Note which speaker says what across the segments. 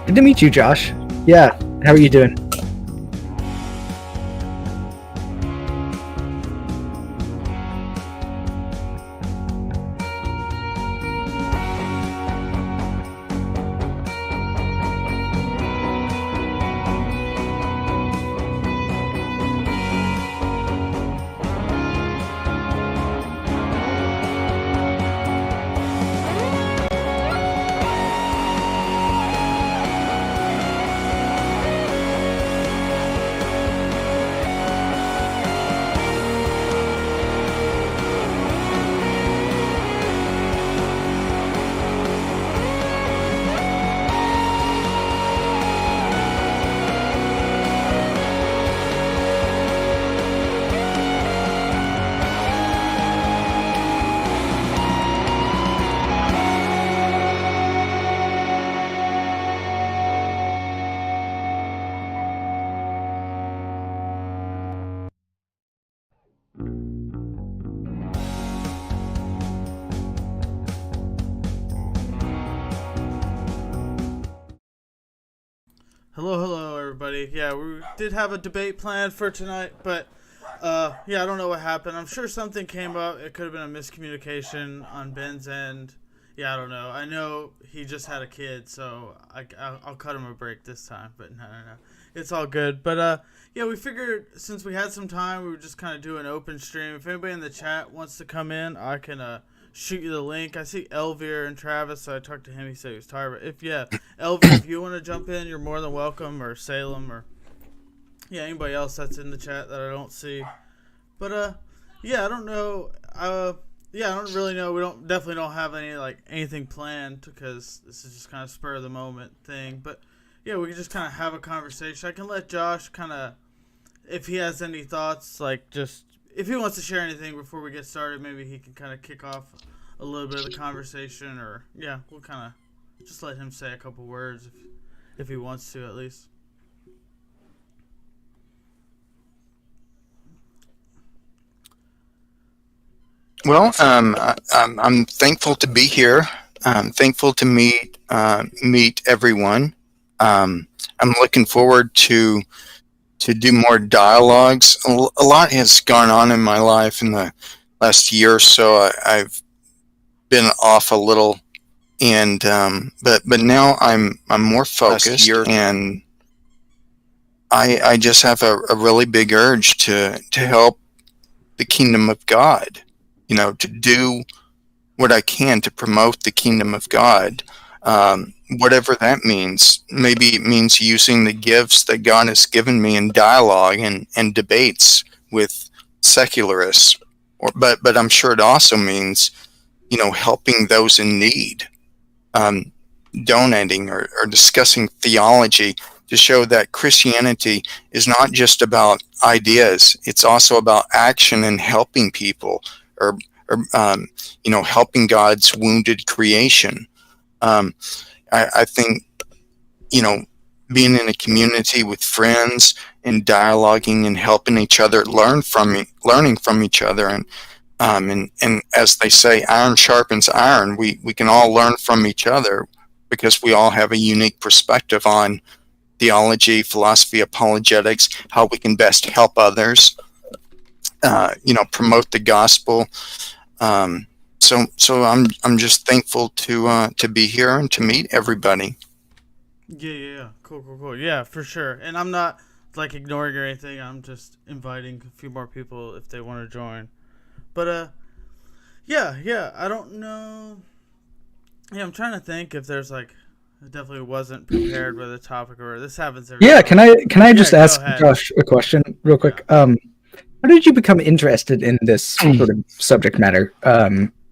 Speaker 1: Good to meet you, Josh. Yeah, how are you doing?
Speaker 2: Hello, everybody. Yeah, we did have a debate planned for tonight, but yeah, I don't know what happened. I'm sure something came up. It could have been a miscommunication on Ben's end. Yeah, I don't know. I know he just had a kid, so I'll cut him a break this time. But no, it's all good. But yeah, we figured since we had some time, we would just kind of do an open stream. If anybody in the chat wants to come in, I can shoot you the link. I see Elvir and Travis, so I talked to him. He said he was tired. But Elvir, if you want to jump in, you're more than welcome. Or Salem, or yeah, anybody else that's in the chat that I don't see. But yeah, I don't know. Yeah, I don't really know. We definitely don't have anything planned because this is just kind of spur of the moment thing. But yeah, we can just kind of have a conversation. I can let Josh kind of, if he has any thoughts, just if he wants to share anything before we get started, maybe he can kind of kick off a little bit of the conversation, or yeah, we'll kind of just let him say a couple words if he wants to, at least.
Speaker 3: Well, I'm thankful to be here. I'm thankful to meet everyone. I'm looking forward to do more dialogues. A lot has gone on in my life in the last year or so. I've been off a little, and but now I'm more focused, and I just have a really big urge to help the kingdom of God. To do what I can to promote the kingdom of God, whatever that means. Maybe it means using the gifts that God has given me in dialogue and debates with secularists. But I'm sure it also means, helping those in need, donating or discussing theology to show that Christianity is not just about ideas. It's also about action and helping people, or helping God's wounded creation. I think, being in a community with friends and dialoguing and helping each other learning from each other, and as they say, iron sharpens iron. We can all learn from each other because we all have a unique perspective on theology, philosophy, apologetics, how we can best help others, promote the gospel. So I'm just thankful to be here and to meet everybody.
Speaker 2: Yeah. Cool. Yeah, for sure. And I'm not ignoring or anything. I'm just inviting a few more people if they want to join. But yeah. I don't know. Yeah, I'm trying to think if there's I definitely wasn't prepared with a topic, or this happens every
Speaker 1: Yeah,
Speaker 2: time.
Speaker 1: can I just ask Josh a question real quick? Yeah. How did you become interested in this sort of subject matter?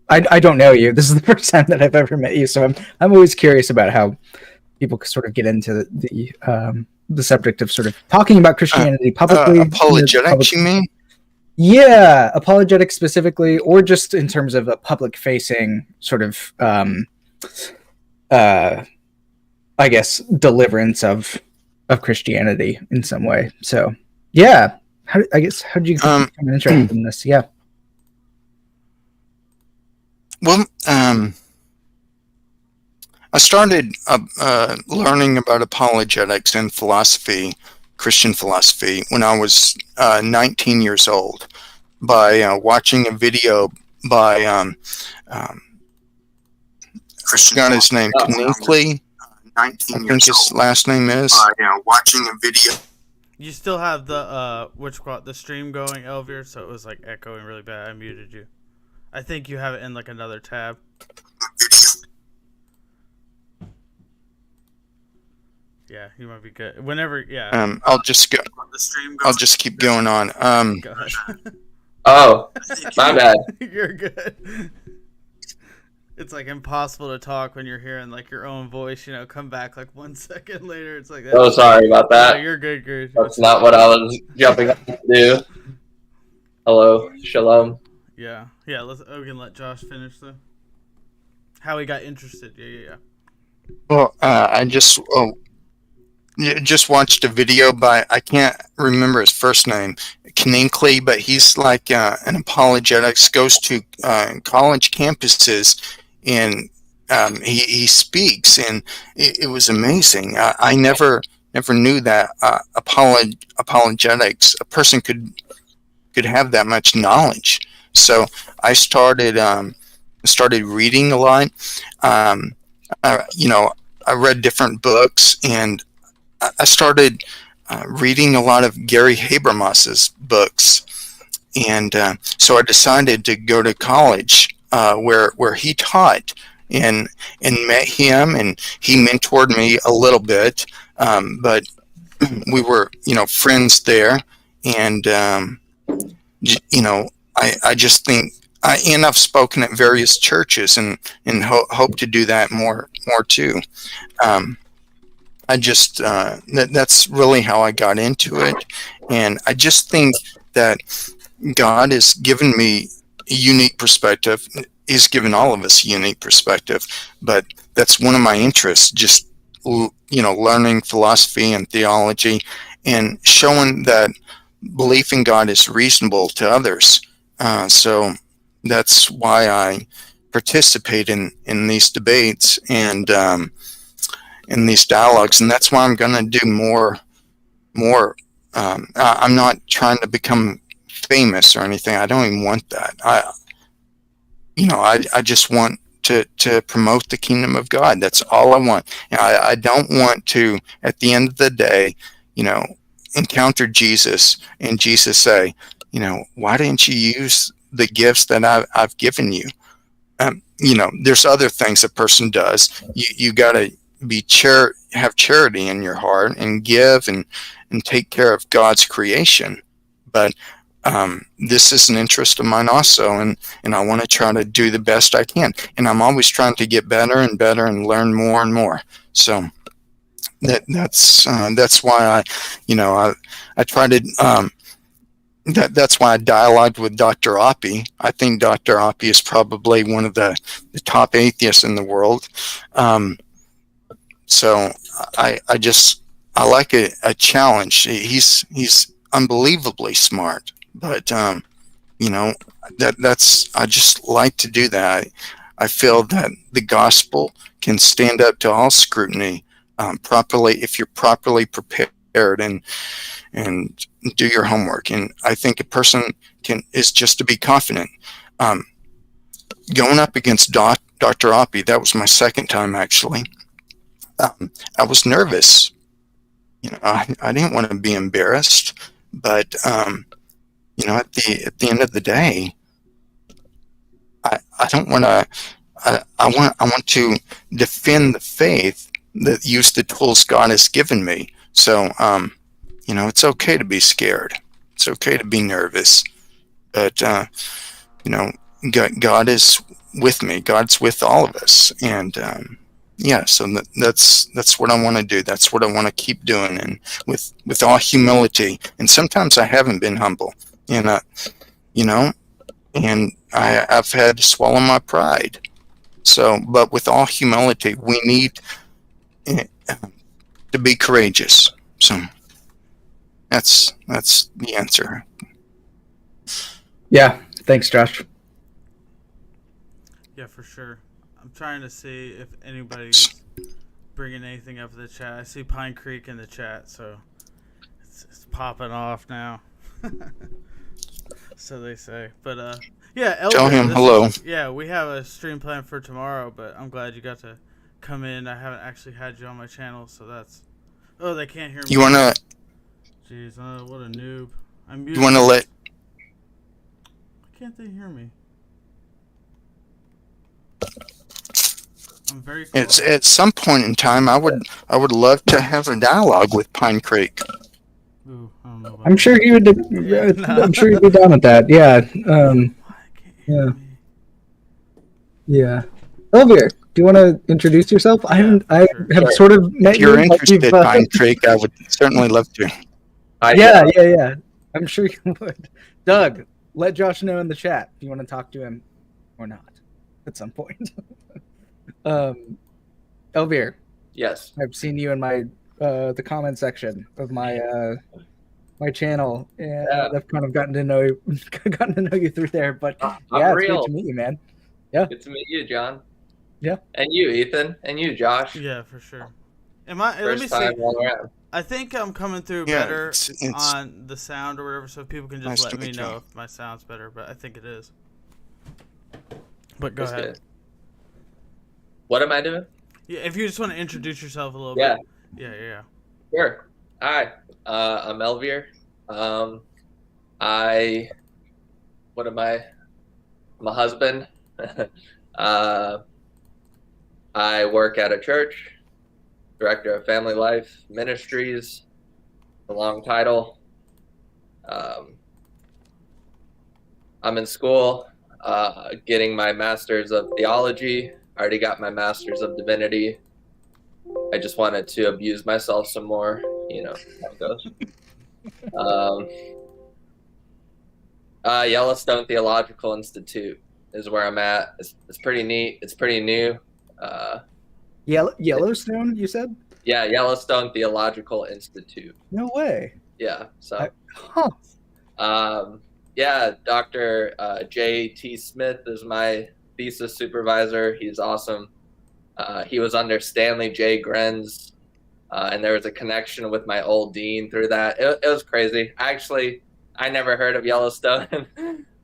Speaker 1: I don't know you. This is the first time that I've ever met you, so I'm always curious about how people sort of get into the subject of sort of talking about Christianity publicly.
Speaker 3: Apologetics, you mean?
Speaker 1: Yeah, apologetics specifically, or just in terms of a public-facing sort of, I guess, deliverance of Christianity in some way. So, yeah. How did you become interested in this? Yeah.
Speaker 3: Well, I started learning about apologetics and philosophy, Christian philosophy, when I was 19 years old by watching a video by um, I forgot his name, Kninkly, I think his last name is. Watching a video.
Speaker 2: You still have the the stream going, Elvier, so it was like echoing really bad. I muted you. I think you have it in like another tab. Yeah, you might be good. Whenever, yeah.
Speaker 3: I'll just go. I'll just keep going on.
Speaker 2: Go ahead.
Speaker 4: Oh, my bad.
Speaker 2: You're good. It's like impossible to talk when you're hearing like your own voice, come back like 1 second later. It's like that.
Speaker 4: Oh, sorry about that.
Speaker 2: No, you're good.
Speaker 4: That's not what I was jumping up to do. Hello, shalom.
Speaker 2: Yeah. We can let Josh finish though. How he got interested. Yeah.
Speaker 3: Well, I just watched a video by, I can't remember his first name, Kninkly, but he's like an apologetics, goes to college campuses, and he speaks, and it was amazing. I never knew that apologetics, a person could have that much knowledge. So I started reading a lot. I read different books, and I started reading a lot of Gary Habermas's books, and so I decided to go to college where he taught, and met him, and he mentored me a little bit, but we were friends there, and I just think and I've spoken at various churches, and hope to do that more too. I just that's really how I got into it, and I just think that God has given me a unique perspective. He's given all of us a unique perspective, but that's one of my interests. Just learning philosophy and theology, and showing that belief in God is reasonable to others. So that's why I participate in these debates and in these dialogues, and that's why I'm going to do more. I'm not trying to become famous or anything. I don't even want that. I just want to promote the kingdom of God. That's all I want. I don't want to, at the end of the day, encounter Jesus and Jesus say, why didn't you use the gifts that I've given you? There's other things a person does. You got to have charity in your heart, and give and take care of God's creation. But this is an interest of mine also, and I want to try to do the best I can. And I'm always trying to get better and better and learn more and more. So that's why I try to. That's why I dialogued with Dr. Oppie. I think Dr. Oppie is probably one of the top atheists in the world. So I like a challenge. He's unbelievably smart, but that's I just like to do that. I feel that the gospel can stand up to all scrutiny properly if you're properly prepared and do your homework. And I think a person is just to be confident. Going up against Dr. Oppie, that was my second time actually. I was nervous. I didn't want to be embarrassed, but at the end of the day, I don't want to. I want to defend the faith that use the tools God has given me. So it's okay to be scared. It's okay to be nervous, but God is with me. God's with all of us, and so that's what I want to do. That's what I want to keep doing, and with all humility. And sometimes I haven't been humble, and and I've had to swallow my pride. So, but with all humility, we need to be courageous. So that's the answer.
Speaker 1: Yeah, thanks, Josh.
Speaker 2: Yeah, for sure. I'm trying to see if anybody's bringing anything up in the chat. I see Pine Creek in the chat, so it's popping off now. So they say. But yeah, Elder,
Speaker 3: Tell him hello.
Speaker 2: Yeah, we have a stream planned for tomorrow, but I'm glad you got to come in. I haven't actually had you on my channel, so that's. Oh, they can't hear me.
Speaker 3: You wanna?
Speaker 2: Jeez, what a noob. I'm muted.
Speaker 3: You wanna let?
Speaker 2: Why can't they hear me? I'm very quiet.
Speaker 3: It's at some point in time. I would love to have a dialogue with Pine Creek.
Speaker 2: Ooh, I don't know about
Speaker 1: I'm
Speaker 2: that.
Speaker 1: sure he would. I'm sure he'd be down with that. Yeah.
Speaker 2: Why can't you hear me?
Speaker 1: Yeah. Elvir, do you want to introduce yourself? I
Speaker 2: sure.
Speaker 1: have sort of met
Speaker 3: If you're
Speaker 1: you. but
Speaker 3: interested, Pine Creek, I would certainly love to.
Speaker 1: Yeah. I'm sure you would. Doug, let Josh know in the chat if you want to talk to him or not at some point. Elvir,
Speaker 4: Yes.
Speaker 1: I've seen you in my the comment section of my my channel, and I've kind of gotten to know you through there. But
Speaker 4: I'm
Speaker 1: yeah, it's
Speaker 4: real.
Speaker 1: great to meet you, man.
Speaker 4: Good to meet you, John.
Speaker 1: Yeah.
Speaker 4: And you, Ethan. And you, Josh.
Speaker 2: Yeah, for sure. Let me
Speaker 4: First
Speaker 2: see.
Speaker 4: time all around.
Speaker 2: I think I'm coming through
Speaker 3: Yeah,
Speaker 2: better
Speaker 3: it's
Speaker 2: on the sound or whatever, so people can just
Speaker 3: nice
Speaker 2: let
Speaker 3: to
Speaker 2: me
Speaker 3: meet
Speaker 2: know
Speaker 3: you.
Speaker 2: if my sound's better. But I think it is. But go
Speaker 4: That's
Speaker 2: ahead.
Speaker 4: good. What am I doing?
Speaker 2: Yeah, if you just want to introduce yourself a little
Speaker 4: Yeah.
Speaker 2: bit. Yeah.
Speaker 4: Sure. Hi. I'm Elvir. What am I? I'm a husband. I work at a church, director of family life ministries, a long title. I'm in school, getting my master's of theology. I already got my master's of divinity. I just wanted to abuse myself some more, how it goes. Yellowstone Theological Institute is where I'm at. It's pretty neat. It's pretty new.
Speaker 1: Yellowstone, you said?
Speaker 4: Yeah, Yellowstone Theological Institute.
Speaker 1: No way.
Speaker 4: Yeah. So.
Speaker 1: Yeah,
Speaker 4: Dr. J.T. Smith is my thesis supervisor. He's awesome. He was under Stanley J. Grenz, and there was a connection with my old dean through that. It was crazy. I never heard of Yellowstone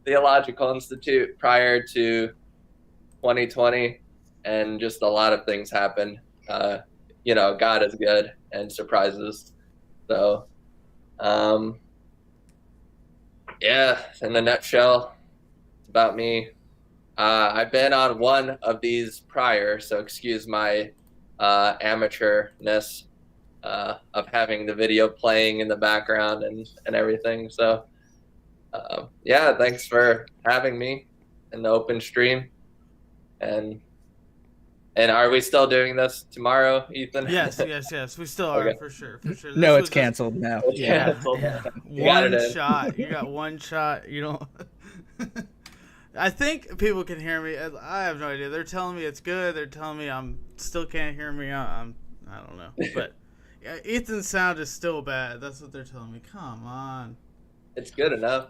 Speaker 4: Theological Institute prior to 2020, and just a lot of things happened. God is good and surprises. So, in a nutshell, it's about me. I've been on one of these prior, so excuse my amateurness of having the video playing in the background and everything. So, thanks for having me in the open stream. And are we still doing this tomorrow, Ethan?
Speaker 2: Yes. We still are,
Speaker 4: Okay.
Speaker 2: for sure. This
Speaker 1: no, it's canceled now.
Speaker 2: Yeah.
Speaker 4: One
Speaker 2: shot. You got one shot. You don't. I think people can hear me. I have no idea. They're telling me it's good. They're telling me I'm still can't hear me. I don't know. But yeah, Ethan's sound is still bad. That's what they're telling me. Come on.
Speaker 4: It's good enough.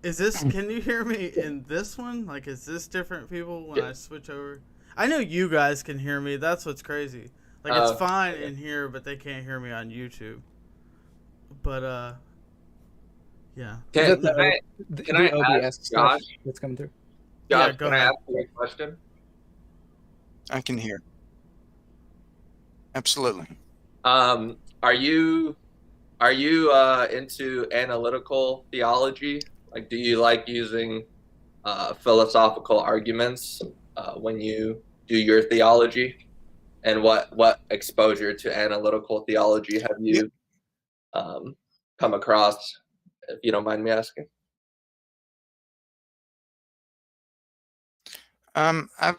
Speaker 2: Is this? Can you hear me in this one? Like, is this different, people, when I switch over? I know you guys can hear me. That's what's crazy. Like, it's fine in here, but they can't hear me on YouTube. But yeah.
Speaker 4: Can I ask Josh?
Speaker 1: That's coming through.
Speaker 4: Josh,
Speaker 2: go
Speaker 4: can I
Speaker 2: ahead.
Speaker 4: ask you a question?
Speaker 3: I can hear. Absolutely.
Speaker 4: Are you into analytical theology? Like, do you like using philosophical arguments when you do your theology? And what exposure to analytical theology have you come across, if you don't mind me asking?
Speaker 3: I've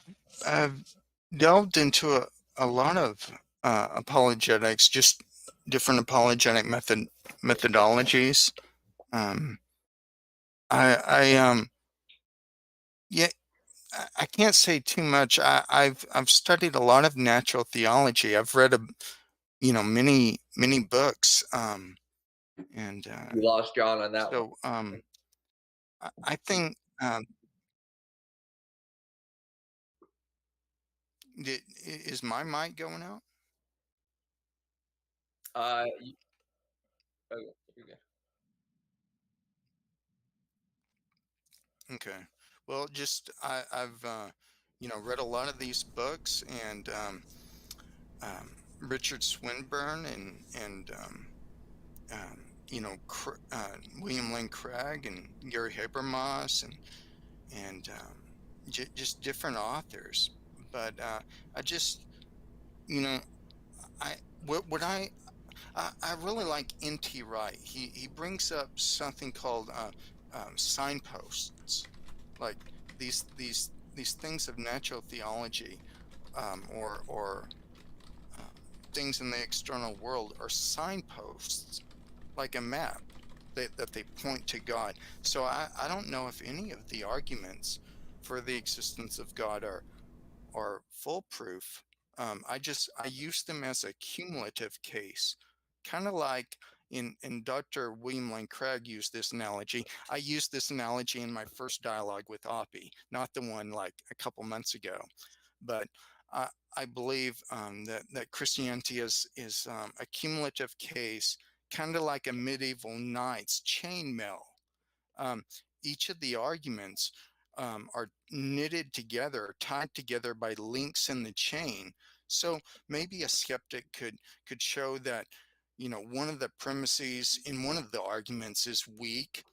Speaker 3: delved into a lot of apologetics, just different apologetic methodologies. I can't say too much. I've studied a lot of natural theology. I've read many books. And
Speaker 4: You lost John on that one.
Speaker 3: so I think Is my mic going out?
Speaker 4: Okay, you're good.
Speaker 3: Okay. Well, just I've read a lot of these books, and Richard Swinburne and William Lane Craig and Gary Habermas and just different authors. But I just you know what I really like N.T. Wright. He brings up something called signposts, like these things of natural theology, or things in the external world are signposts, like a map that they point to God. So I don't know if any of the arguments for the existence of God are foolproof. I use them as a cumulative case, kind of like in Dr. William Lane Craig used this analogy. I used this analogy in my first dialogue with Oppie, not the one like a couple months ago, but I believe that Christianity is a cumulative case, kind of like a medieval knight's chainmail. Um, each of the arguments are knitted together, tied together by links in the chain. So maybe a skeptic could show that one of the premises in one of the arguments is weak,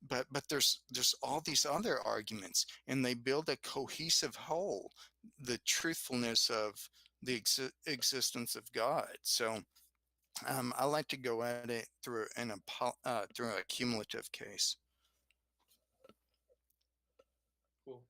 Speaker 3: but there's all these other arguments, and they build a cohesive whole, the truthfulness of the existence of God. So I like to go at it through through a cumulative case.
Speaker 4: Cool.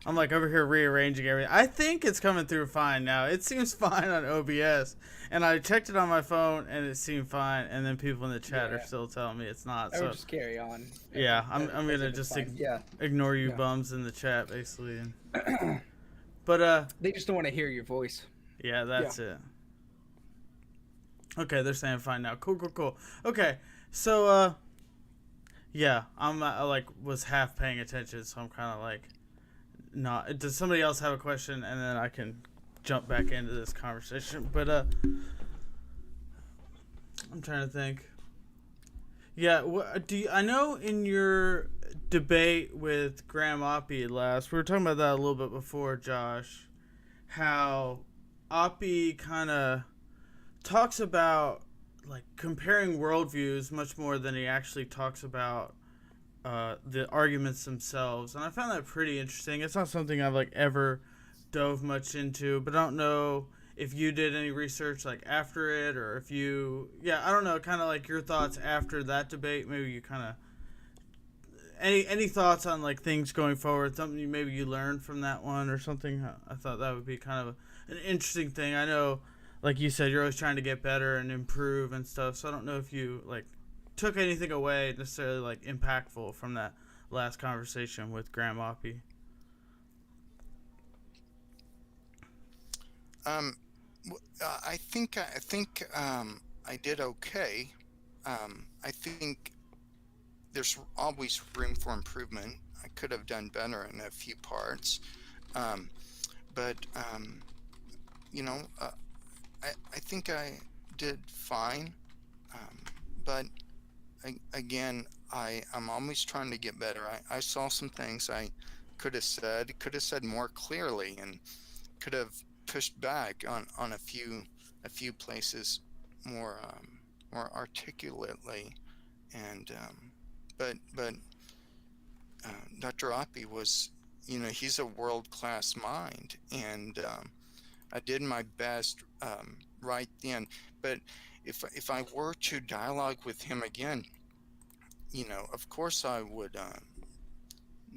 Speaker 2: I'm like over here rearranging everything. I think it's coming through fine now. It seems fine on OBS, and I checked it on my phone and it seemed fine. And then people in the chat are still telling me it's not.
Speaker 1: I
Speaker 2: So
Speaker 1: would just carry on.
Speaker 2: yeah, I'm gonna just ignore you
Speaker 1: Yeah.
Speaker 2: bums in the chat basically. But
Speaker 1: They just don't want to hear your voice.
Speaker 2: yeah, that's it. Okay, they're saying fine now. Cool. Okay, so yeah, I'm was half paying attention, so I'm kind of like not. Does somebody else have a question, and then I can jump back into this conversation? But I'm trying to think. Yeah, I know in your debate with Graham Oppie last, we were talking about that a little bit before, Josh, how Oppie kind of talks about like comparing worldviews much more than he actually talks about the arguments themselves, and I found that pretty interesting. It's not something I've like ever dove much into, but I don't know if you did any research like after it, or if you, I don't know, kind of like your thoughts after that debate. Maybe you kind of any thoughts on like things going forward, something maybe you learned from that one or something. I thought that would be kind of an interesting thing. I know, like you said, you're always trying to get better and improve and stuff, so I don't know if you like took anything away necessarily like impactful from that last conversation with Graham Oppie.
Speaker 3: I think I did okay. I think there's always room for improvement. I could have done better in a few parts, but I think I did fine. But again, I'm always trying to get better. I saw some things I could have said more clearly, and could have pushed back on a few places more articulately, and but Dr. Oppie was, he's a world-class mind, and I did my best right then. But if I were to dialogue with him again, of course I would.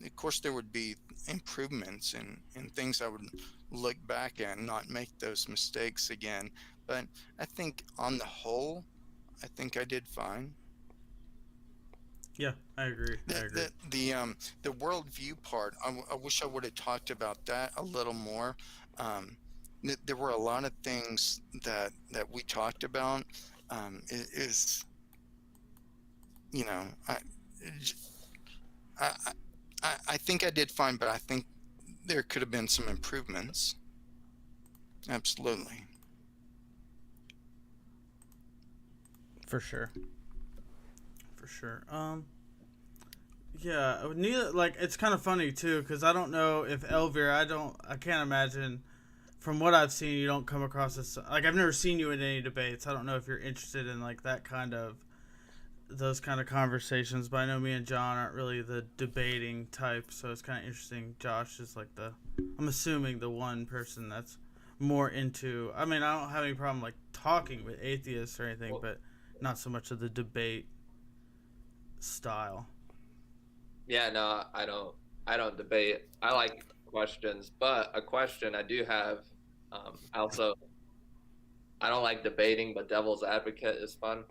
Speaker 3: Of course, there would be improvements and things I would look back at and not make those mistakes again. But I think on the whole, I think I did fine.
Speaker 2: Yeah, I agree.
Speaker 3: The worldview part, I wish I would have talked about that a little more. There were a lot of things that we talked about. you know, I, I think I did fine, but I think there could have been some improvements. Absolutely.
Speaker 2: For sure. For sure. Yeah, neither, like, it's kind of funny too, because I don't know if Elvira, I can't imagine, from what I've seen, you don't come across as, like, I've never seen you in any debates. I don't know if you're interested in, like, those kind of conversations, but I know me and John aren't really the debating type, so it's kind of interesting. Josh is, like, I'm assuming the one person that's more into, I mean, I don't have any problem, like, talking with atheists or anything, but not so much of the debate style.
Speaker 4: Yeah, no, I don't debate. I like questions, but a question I do have. Also, I don't like debating, but devil's advocate is fun.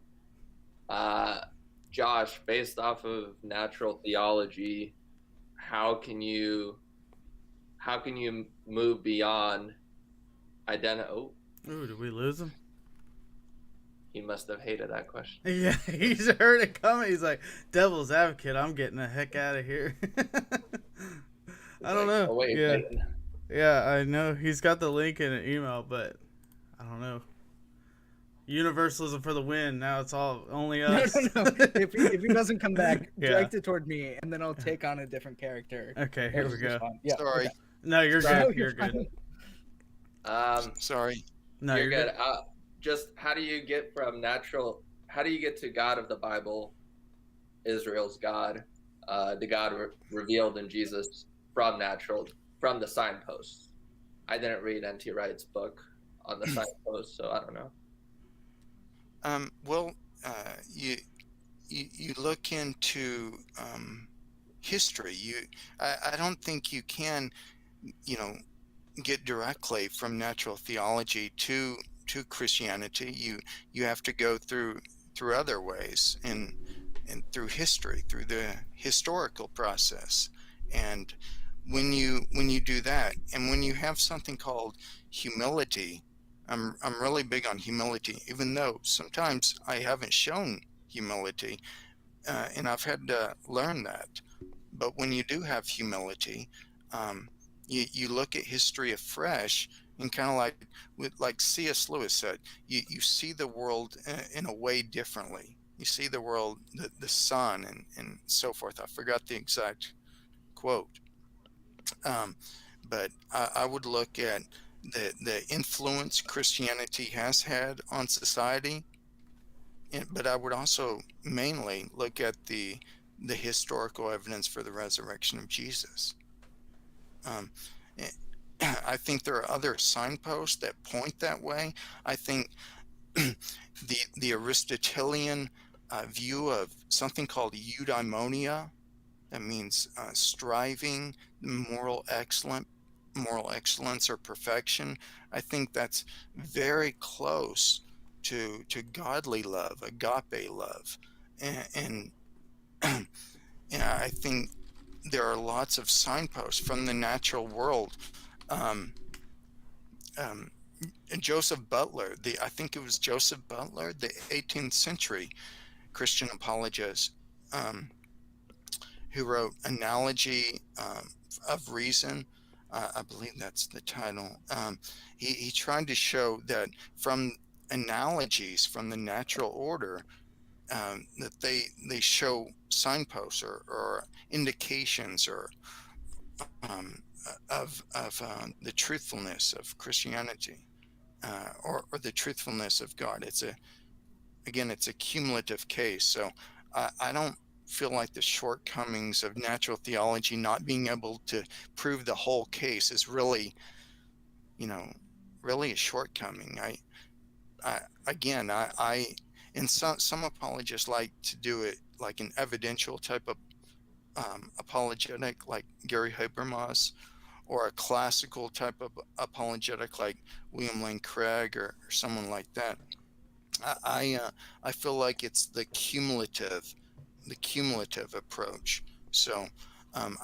Speaker 4: Josh, based off of natural theology, how can you move beyond identity? Oh,
Speaker 2: Ooh, did we lose him?
Speaker 4: he must have hated that question.
Speaker 2: Yeah, he's heard it coming. He's like, devil's advocate, I'm getting the heck out of here. I don't know.
Speaker 4: Oh, wait,
Speaker 2: yeah.
Speaker 4: wait.
Speaker 2: Yeah, I know. He's got the link in an email, but I don't know. Universalism for the win. Now it's all only us.
Speaker 1: No. If he doesn't come back,
Speaker 2: Yeah.
Speaker 1: direct it toward me, and then I'll take on a different character.
Speaker 2: Okay, here we go.
Speaker 1: Yeah,
Speaker 3: Sorry.
Speaker 1: okay.
Speaker 2: No, you're
Speaker 1: No,
Speaker 2: good. You're good.
Speaker 3: Sorry.
Speaker 2: No,
Speaker 4: you're good. Just how do you get to God of the Bible, Israel's God, the God revealed in Jesus from the signposts? I didn't read N.T. Wright's book on the signposts, so I don't know.
Speaker 3: Well, you look into history. I don't think you can, get directly from natural theology to Christianity. You have to go through other ways and through history, through the historical process. And when you do that, and when you have something called humility, I'm really big on humility, even though sometimes I haven't shown humility, and I've had to learn that. But when you do have humility, you look at history afresh, and kind of like C.S. Lewis said, you see the world in a way differently. You see the world, the sun, and so forth. I forgot the exact quote. But I would look at the influence Christianity has had on society, but I would also mainly look at the historical evidence for the resurrection of Jesus. I think there are other signposts that point that way. I think the Aristotelian view of something called eudaimonia, that means striving, moral excellence or perfection. I think that's very close to godly love, agape love, and I think there are lots of signposts from the natural world. Joseph Butler, I think it was Joseph Butler, the 18th century Christian apologist, who wrote Analogy of Reason. I believe that's the title. He tried to show that from analogies from the natural order, that they show signposts or indications or of the truthfulness of Christianity, or the truthfulness of God. It's a cumulative case. So I don't feel like the shortcomings of natural theology not being able to prove the whole case is really a shortcoming. And some apologists like to do it like an evidential type of apologetic, like Gary Habermas, or a classical type of apologetic like William Lane Craig or someone like that. I feel like it's the cumulative approach. So and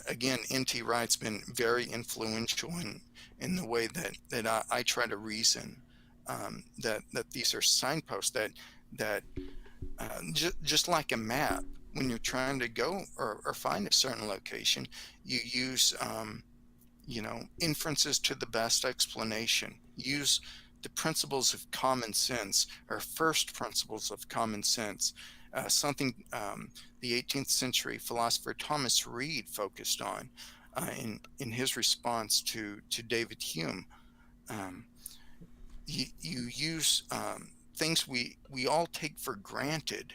Speaker 3: again, N.T. Wright's been very influential in the way that I try to reason, that these are signposts that just like a map, when you're trying to go or find a certain location, you use inferences to the best explanation. Use the principles of common sense, or first principles of common sense. Something the 18th century philosopher Thomas Reid focused on in his response to David Hume. You use things we all take for granted,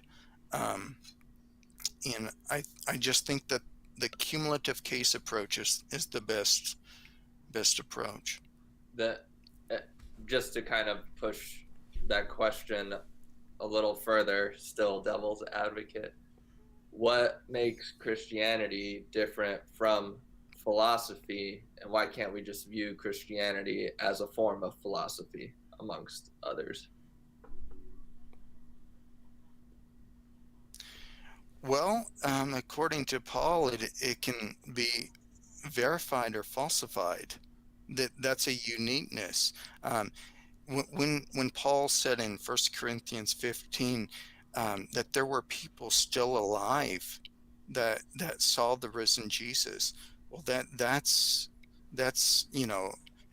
Speaker 3: and I just think that the cumulative case approach is the best approach.
Speaker 4: That just to kind of push that question a little further, still devil's advocate, what makes Christianity different from philosophy, and why can't we just view Christianity as a form of philosophy amongst others?
Speaker 3: Well, according to Paul, it can be verified or falsified. That's a uniqueness. When Paul said in 1 Corinthians 15 that there were people still alive that saw the risen Jesus, well, that's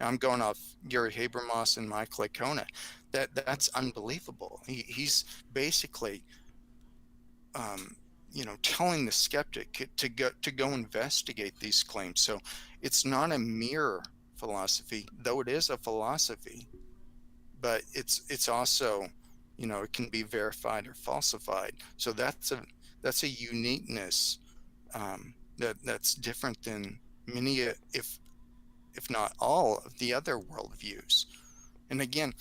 Speaker 3: I'm going off Gary Habermas and Mike Licona. That's unbelievable. He's basically telling the skeptic to go investigate these claims. So it's not a mere philosophy, though it is a philosophy, but it's also, it can be verified or falsified. So that's a uniqueness that's different than many, if not all, of the other worldviews. And again,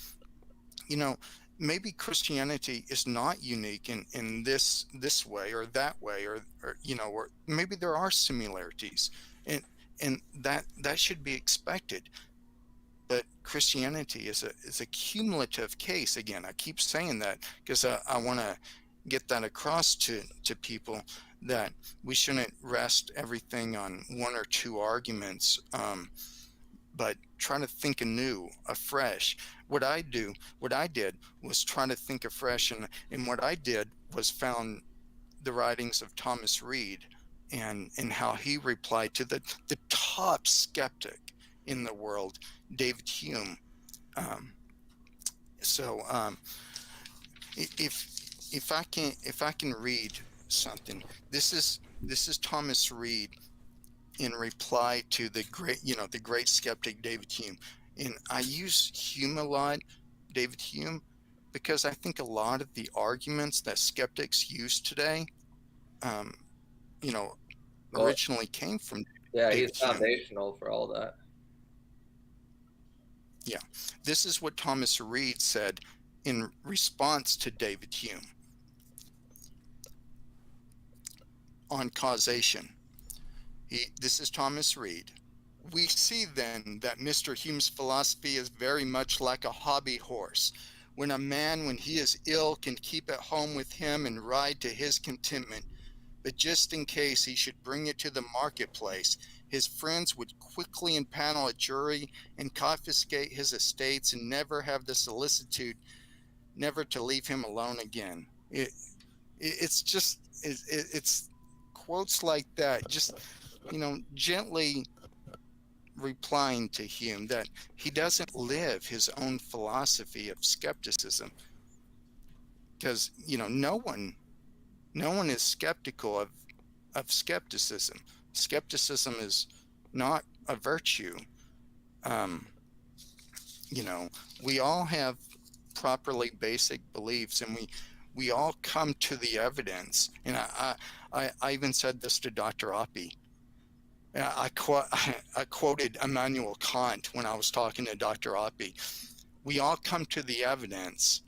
Speaker 3: maybe Christianity is not unique in this way or that way, or maybe there are similarities, and that should be expected. But Christianity is a cumulative case. Again, I keep saying that because I want to get that across to people, that we shouldn't rest everything on one or two arguments, but try to think anew, afresh. What I did was try to think afresh, and what I did was found the writings of Thomas Reid and how he replied to the top skeptic in the world, David Hume. If I can read something, this is Thomas Reid in reply to the great skeptic David Hume. And I use Hume a lot, David Hume, because I think a lot of the arguments that skeptics use today, originally came from David
Speaker 4: he's
Speaker 3: Hume.
Speaker 4: foundational for all that.
Speaker 3: Yeah, this is what Thomas Reid said in response to David Hume on causation. This is Thomas Reid. We see then that Mr. Hume's philosophy is very much like a hobby horse. When a man, when he is ill, can keep it home with him and ride to his contentment, but just in case he should bring it to the marketplace, his friends would quickly impanel a jury and confiscate his estates and never have the solicitude never to leave him alone again. It's quotes like that, just gently replying to Hume that he doesn't live his own philosophy of skepticism, because no one is skeptical of skepticism. Skepticism is not a virtue. We all have properly basic beliefs, and we all come to the evidence. And I even said this to Dr. Oppie. I quoted Immanuel Kant when I was talking to Dr. Oppie. We all come to the evidence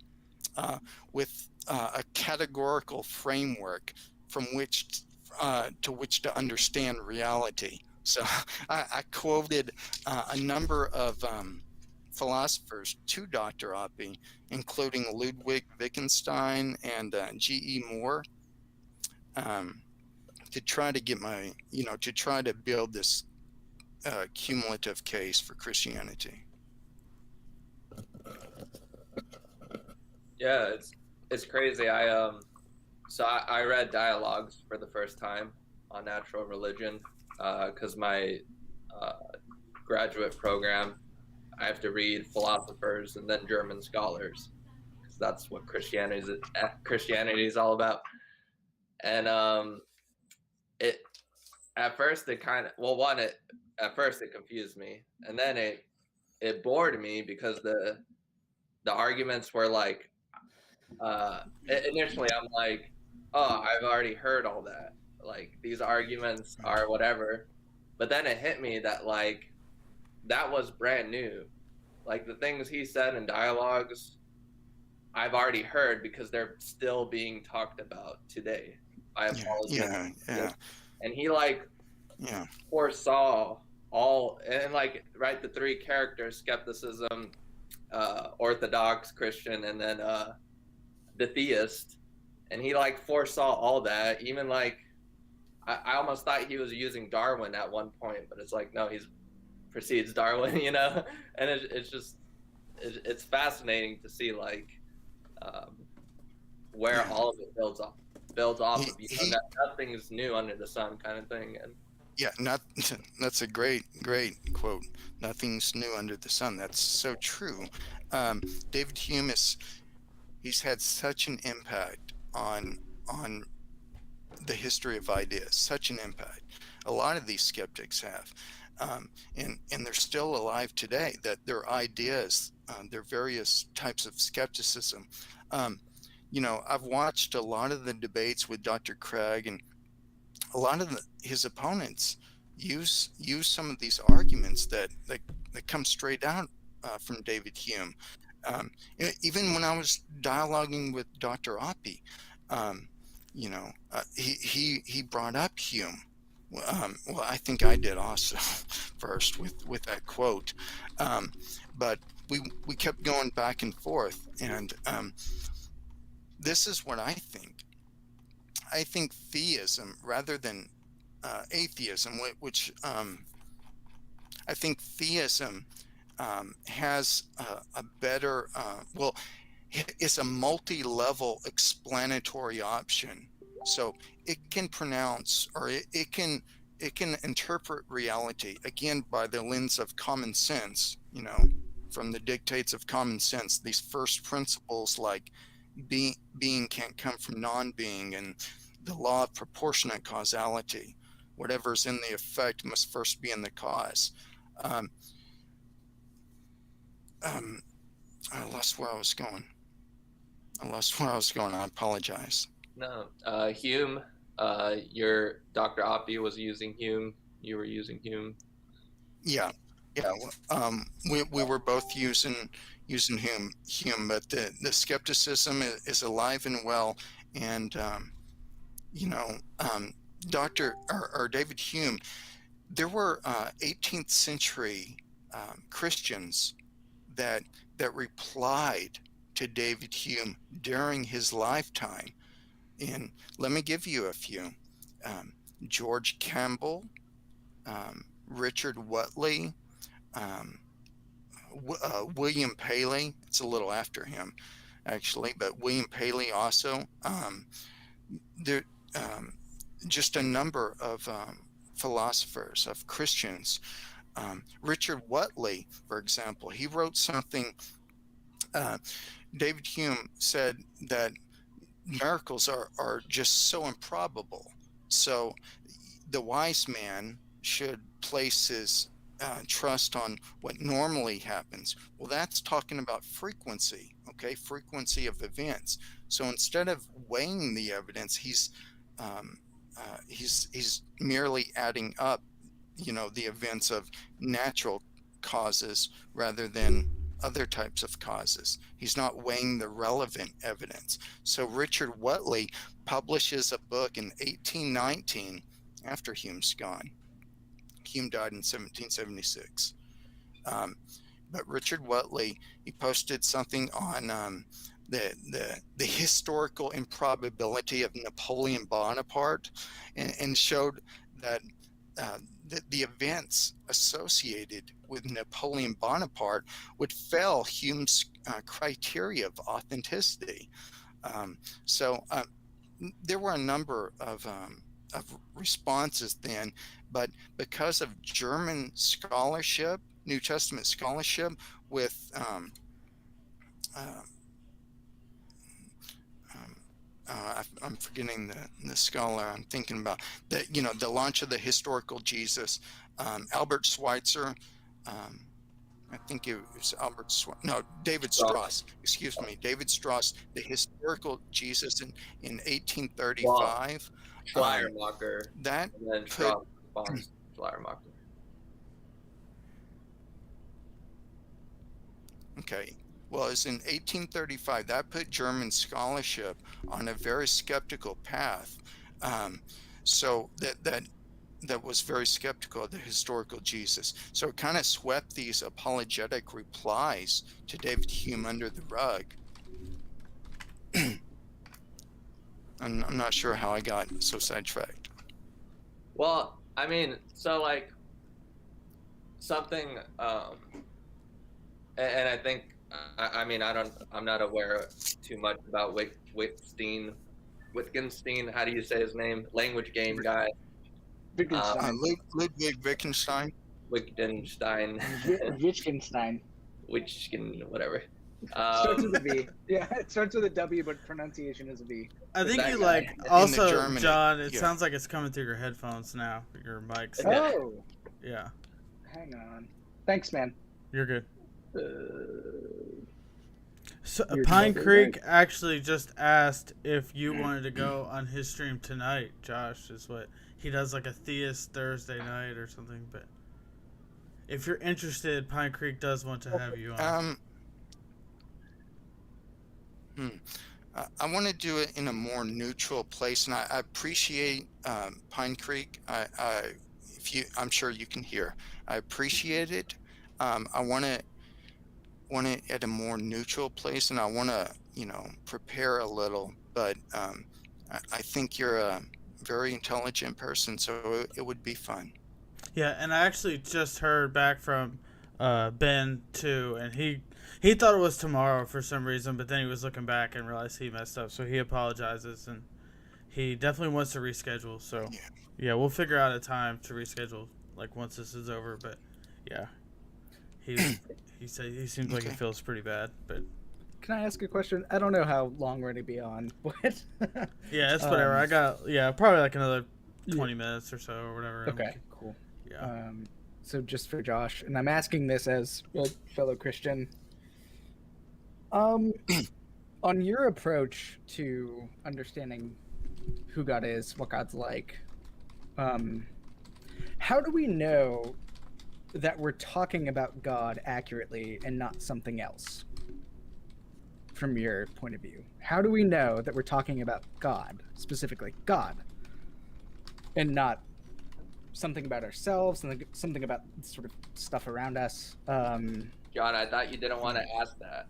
Speaker 3: with a categorical framework from which to understand reality. So I quoted a number of philosophers to Dr. Oppie, including Ludwig Wittgenstein and G.E. Moore, to try to get to try to build this cumulative case for Christianity.
Speaker 4: Yeah, it's crazy. I So I read Dialogues for the first time on natural religion because my graduate program, I have to read philosophers and then German scholars because that's what Christianity is all about. And it at first it kind of at first it confused me, and then it bored me because the arguments were like initially I'm like, oh, I've already heard all that. Like these arguments are whatever. But then it hit me that like that was brand new. Like the things he said in Dialogues, I've already heard because they're still being talked about today by apologists.
Speaker 3: Yeah.
Speaker 4: And he like foresaw all and like right the three characters: skepticism, Orthodox Christian, and then the theist, and he like foresaw all that. Even like I almost thought he was using Darwin at one point, but it's like no, he's precedes Darwin, you know. And it's just it's fascinating to see like where all of it builds off of. You know, nothing's new under the sun, kind of thing. And
Speaker 3: that's a great quote. Nothing's new under the sun. That's so true. David Hume he's had such an impact on the history of ideas, such an impact. A lot of these skeptics have, and they're still alive today. That their ideas, their various types of skepticism. You know, I've watched a lot of the debates with Dr. Craig, and a lot of his opponents use some of these arguments that come straight out from David Hume. Even when I was dialoguing with Dr. Oppie, you know, he brought up Hume. Well, I think I did also first with that quote, but we kept going back and forth, and this is what I think. I think theism rather than atheism, which I think theism has a better, it's a multi-level explanatory option. So it can pronounce, or it can interpret reality, again, by the lens of common sense, you know, from the dictates of common sense, these first principles like being can't come from non-being, and the law of proportionate causality. Whatever's in the effect must first be in the cause. I lost where I was going. I apologize.
Speaker 4: No, Hume. Your Dr. Oppie was using Hume. You were using Hume.
Speaker 3: Yeah. We were both using Hume, but the skepticism is alive and well, and you know, Dr. or David Hume. There were 18th century Christians that replied to David Hume during his lifetime, and let me give you a few: George Campbell, Richard Whatley. William Paley. It's a little after him, actually, but William Paley also. There, just a number of philosophers, of Christians. Richard Whatley, for example, he wrote something. David Hume said that miracles are just so improbable. So the wise man should place his trust on what normally happens. Well, that's talking about frequency, okay? Frequency of events. So instead of weighing the evidence, he's merely adding up, you know, the events of natural causes rather than other types of causes. He's not weighing the relevant evidence. So Richard Whatley publishes a book in 1819 after Hume's gone. Hume died in 1776. But Richard Whatley, he posted something on the historical improbability of Napoleon Bonaparte, and showed that the events associated with Napoleon Bonaparte would fail Hume's criteria of authenticity. So there were a number of responses then, but because of German scholarship, New Testament scholarship, with I'm forgetting the scholar I'm thinking about, that, the launch of the historical Jesus, Albert Schweitzer, I think it was David Strauss, excuse me, David Strauss, the historical Jesus in
Speaker 4: Well,
Speaker 3: 1835.
Speaker 4: Schleiermacher,
Speaker 3: That
Speaker 4: and then
Speaker 3: put
Speaker 4: Strauss responds Schleiermacher.
Speaker 3: Okay. Well, it's in 1835. That put German scholarship on a very skeptical path. So that was very skeptical of the historical Jesus. So it kind of swept these apologetic replies to David Hume under the rug. I'm not sure how I got so sidetracked.
Speaker 4: Well, I mean, so like something, and I think, I mean, I'm not aware too much about Wittgenstein. How do you say his name? Language game guy.
Speaker 1: Wittgenstein.
Speaker 3: Ludwig Wittgenstein.
Speaker 4: Wittgenstein.
Speaker 1: Wittgenstein.
Speaker 4: Whatever.
Speaker 1: Starts with a V. Yeah, it starts with a W, but pronunciation is a V.
Speaker 2: I think
Speaker 4: That
Speaker 2: you
Speaker 4: guy.
Speaker 2: like also,
Speaker 3: German,
Speaker 2: John. It
Speaker 3: yeah.
Speaker 2: sounds like it's coming through your headphones now. Your mics.
Speaker 1: Oh,
Speaker 2: Yeah,
Speaker 1: hang on. Thanks, man.
Speaker 2: you're good. So
Speaker 1: You're
Speaker 2: Pine
Speaker 1: totally
Speaker 2: Creek
Speaker 1: right.
Speaker 2: actually just asked if you wanted to go on his stream tonight. Josh is what he does, like a Theist Thursday night or something. But if you're interested, Pine Creek does want to have you on.
Speaker 3: I want to do it in a more neutral place, and I appreciate Pine Creek. I'm sure you can hear. I appreciate it. I want it at a more neutral place, and I want to, prepare a little. But I think you're a very intelligent person, so it would be fun.
Speaker 2: Yeah, and I actually just heard back from Ben too, and he thought it was tomorrow for some reason, but then he was looking back and realized he messed up, so he apologizes, and he definitely wants to reschedule. So yeah, we'll figure out a time to reschedule like once this is over. But yeah, he said he seems like he feels pretty bad, but.
Speaker 1: Can I ask a question? I don't know how long we're going to be on, but...
Speaker 2: Yeah, it's whatever. I got, probably like another 20 minutes or so or whatever.
Speaker 1: Okay, cool.
Speaker 2: Yeah.
Speaker 1: So just for Josh, and I'm asking this as a fellow Christian, on your approach to understanding who God is, what God's like, how do we know that we're talking about God accurately and not something else? From your point of view, how do we know that we're talking about God, specifically God, and not something about ourselves and something about sort of stuff around us?
Speaker 4: John, I thought you didn't want to ask that.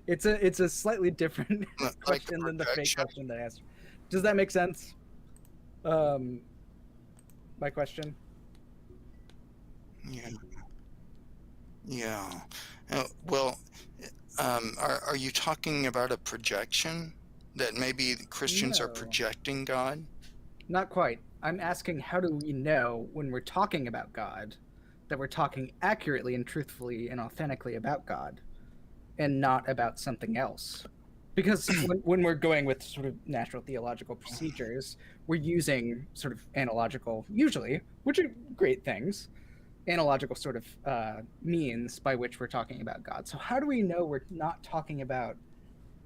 Speaker 1: It's a slightly different question than the fake question that I asked. Does that make sense? My question.
Speaker 3: Yeah. Well, are you talking about a projection that maybe Christians are projecting God?
Speaker 1: Not quite. I'm asking, how do we know when we're talking about God that we're talking accurately and truthfully and authentically about God and not about something else? Because when we're going with sort of natural theological procedures, we're using sort of analogical, usually, which are great things, analogical sort of means by which we're talking about God. So how do we know we're not talking about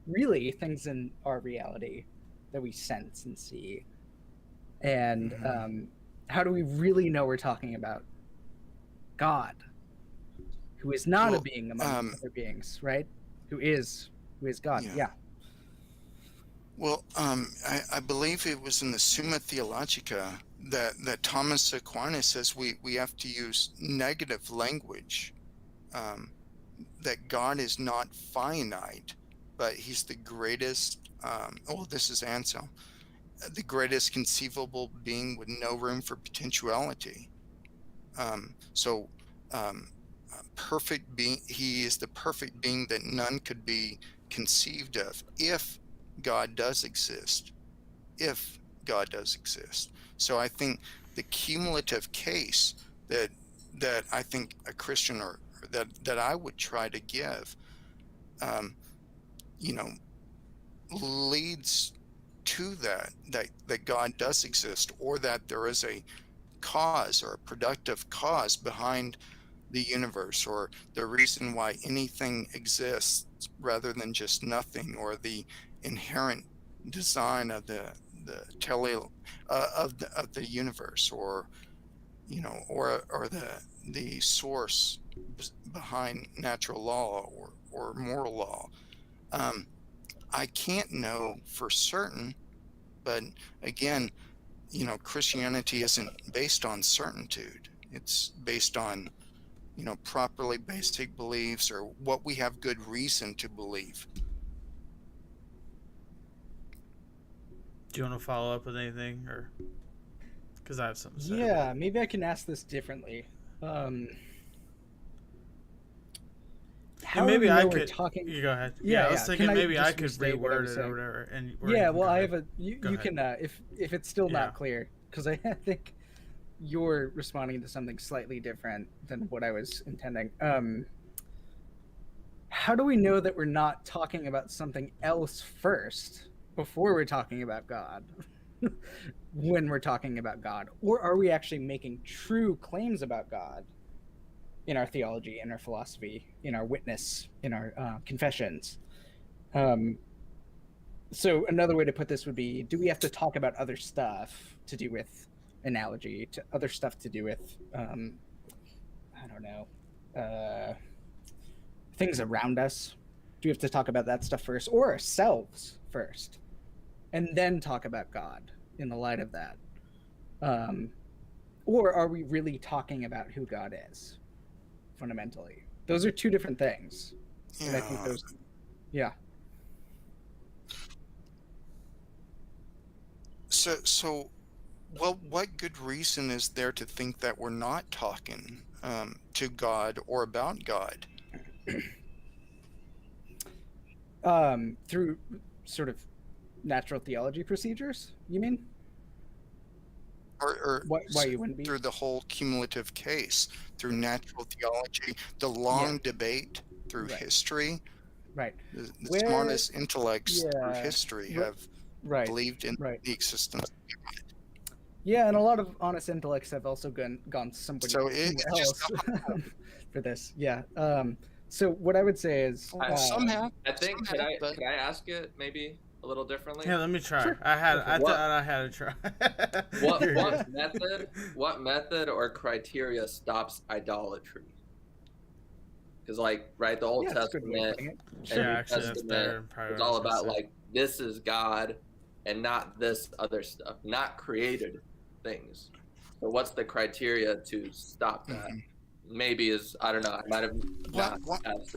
Speaker 1: really things in our reality that we sense and see? And how do we really know we're talking about God, who is not a being among other beings, right? Who is God? Yeah.
Speaker 3: Well, I believe it was in the Summa Theologica that Thomas Aquinas says we have to use negative language, that God is not finite, but he's the greatest, this is Anselm, the greatest conceivable being with no room for potentiality. Perfect being, he is the perfect being that none could be conceived of if God does exist. If God does exist. So I think the cumulative case that I think a Christian or that I would try to give, you know, leads to that God does exist, or that there is a cause or a productive cause behind the universe, or the reason why anything exists rather than just nothing, or the inherent design of the of the universe, or or the source behind natural law or moral law. I can't know for certain, but again, Christianity isn't based on certitude. It's based on, properly basic beliefs, or what we have good reason to believe.
Speaker 2: Do you want to follow up with anything, or because I have something to say?
Speaker 1: Yeah, maybe I can ask this differently. How
Speaker 2: maybe
Speaker 1: do we know
Speaker 2: I
Speaker 1: we're
Speaker 2: could.
Speaker 1: talking?
Speaker 2: You go ahead.
Speaker 1: Yeah,
Speaker 2: I was
Speaker 1: yeah.
Speaker 2: thinking
Speaker 1: Can I
Speaker 2: maybe I
Speaker 1: just
Speaker 2: could
Speaker 1: restate what I
Speaker 2: reword
Speaker 1: was
Speaker 2: it or
Speaker 1: saying?
Speaker 2: whatever. And
Speaker 1: Yeah,
Speaker 2: you
Speaker 1: well,
Speaker 2: go
Speaker 1: I
Speaker 2: ahead.
Speaker 1: have a you
Speaker 2: Go
Speaker 1: can if it's still not clear, because I think you're responding to something slightly different than what I was intending. How do we know that we're not talking about something else first before we're talking about God? When we're talking about God, or are we actually making true claims about God in our theology, in our philosophy, in our witness, in our confessions? So another way to put this would be: do we have to talk about other stuff to do with analogy, to other stuff to do with I don't know, things around us? Do we have to talk about that stuff first, or ourselves first, and then talk about God in the light of that? Or are we really talking about who God is fundamentally? Those are two different things. And I think those, yeah.
Speaker 3: So, well, what good reason is there to think that we're not talking to God or about God?
Speaker 1: Through sort of natural theology procedures, you mean?
Speaker 3: Or
Speaker 1: Why you wouldn't be?
Speaker 3: through the whole cumulative case, through natural theology, the long debate through
Speaker 1: Right.
Speaker 3: history.
Speaker 1: Right.
Speaker 3: The smartest intellects through
Speaker 1: Yeah.
Speaker 3: history have
Speaker 1: Right.
Speaker 3: believed in
Speaker 1: Right.
Speaker 3: the existence of God.
Speaker 1: Yeah, and a lot of honest intellects have also gone somewhere
Speaker 3: It's just
Speaker 1: else for this. Yeah. So what I would say is
Speaker 3: somehow.
Speaker 4: I think
Speaker 3: somehow, but
Speaker 4: could I ask it maybe a little differently?
Speaker 2: Yeah, let me try.
Speaker 1: Sure.
Speaker 2: I thought I had to try.
Speaker 4: What method or criteria stops idolatry? Because the Old
Speaker 1: yeah, that's a good way of
Speaker 4: Testament
Speaker 1: putting it.
Speaker 4: and
Speaker 1: Sure.
Speaker 4: New
Speaker 2: actually, that's better.
Speaker 4: Testament
Speaker 2: Probably
Speaker 4: is
Speaker 2: what I
Speaker 4: all
Speaker 2: was gonna
Speaker 4: about
Speaker 2: say.
Speaker 4: this is God and not this other stuff, not created things. So what's the criteria to stop that? Maybe I don't know. I might have not asked.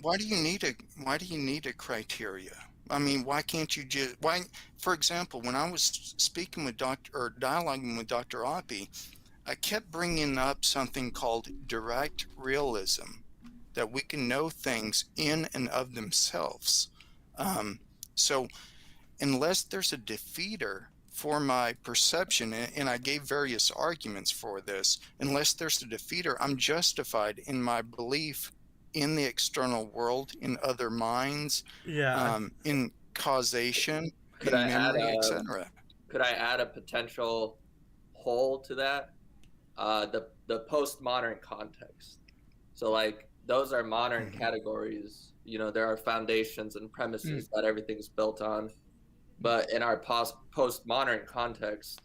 Speaker 3: why do you need a criteria? I mean, why can't you just for example, when I was speaking with dialoguing with Dr. Oppie, I kept bringing up something called direct realism, that we can know things in and of themselves. So unless there's a defeater for my perception, and I gave various arguments for this, unless there's a defeater, I'm justified in my belief in the external world, in other minds,
Speaker 2: Yeah.
Speaker 3: in causation,
Speaker 4: Could
Speaker 3: in
Speaker 4: I add
Speaker 3: memory,
Speaker 4: a
Speaker 3: etc.
Speaker 4: Could I add a potential hole to that? The postmodern context. So those are modern categories. There are foundations and premises that everything's built on. But in our postmodern context,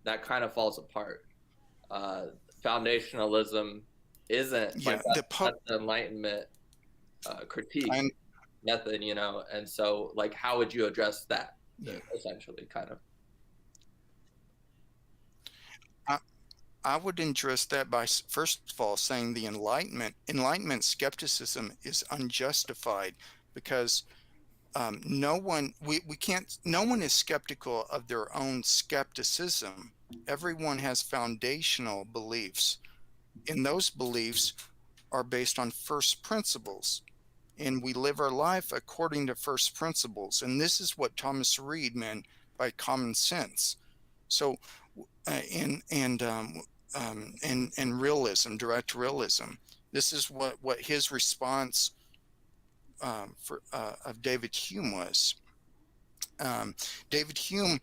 Speaker 4: that kind of falls apart. Foundationalism isn't that's the Enlightenment critique method, and so how would you address that? Essentially, kind of.
Speaker 3: I would address that by first of all saying the Enlightenment skepticism is unjustified, because no one is skeptical of their own skepticism. Everyone has foundational beliefs, and those beliefs are based on first principles. and we live our life according to first principles. And this is what Thomas Reed meant by common sense. So, and realism, direct realism. This is what his response of David Hume was. David Hume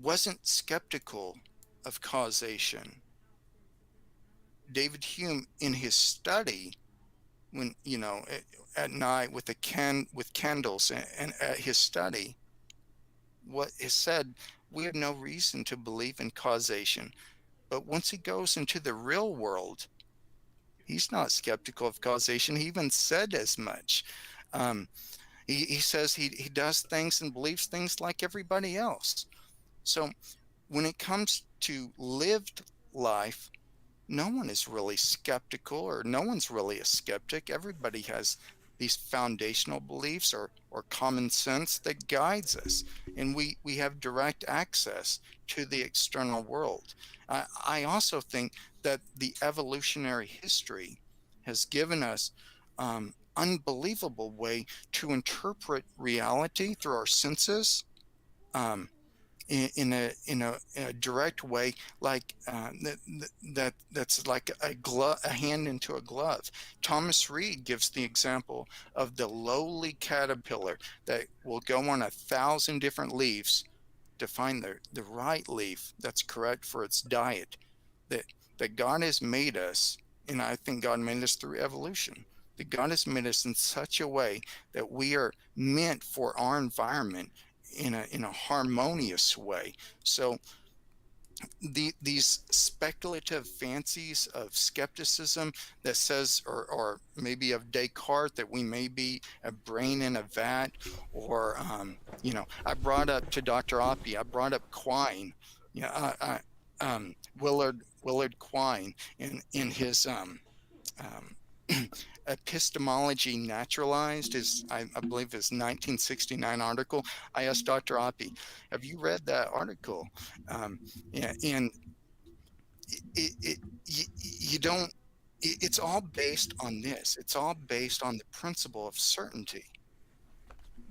Speaker 3: wasn't skeptical of causation. David Hume, in his study, when at night with candles and at his study, what is said, we have no reason to believe in causation. But once he goes into the real world, he's not skeptical of causation. He even said as much. He says he does things and believes things like everybody else. So when it comes to lived life, no one is really skeptical, or no one's really a skeptic. Everybody has these foundational beliefs or common sense that guides us, and we have direct access to the external world. I also think that the evolutionary history has given us unbelievable way to interpret reality through our senses, in a direct way, like that's like a hand into a glove. Thomas Reed gives the example of the lowly caterpillar that will go on 1,000 different leaves to find the right leaf that's correct for its diet. That God has made us, and I think God made us through evolution. That God has made us in such a way that we are meant for our environment in a harmonious way. So these speculative fancies of skepticism that says, or maybe of Descartes, that we may be a brain in a vat, or I brought up to Dr. Oppie, I brought up Quine, Willard Quine, in his Epistemology Naturalized, I believe his 1969 article. I asked Dr. Oppie, have you read that article? And you don't. It's all based on this. It's all based on the principle of certainty.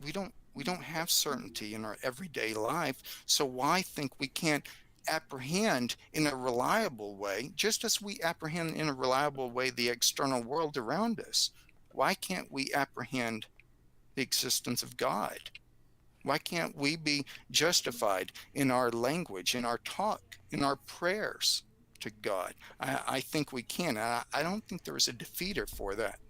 Speaker 3: We don't have certainty in our everyday life, so why think we can't apprehend in a reliable way, just as we apprehend in a reliable way the external world around us? Why can't we apprehend the existence of God? Why can't we be justified in our language, in our talk, in our prayers to God? I think we can. I don't think there is a defeater for that.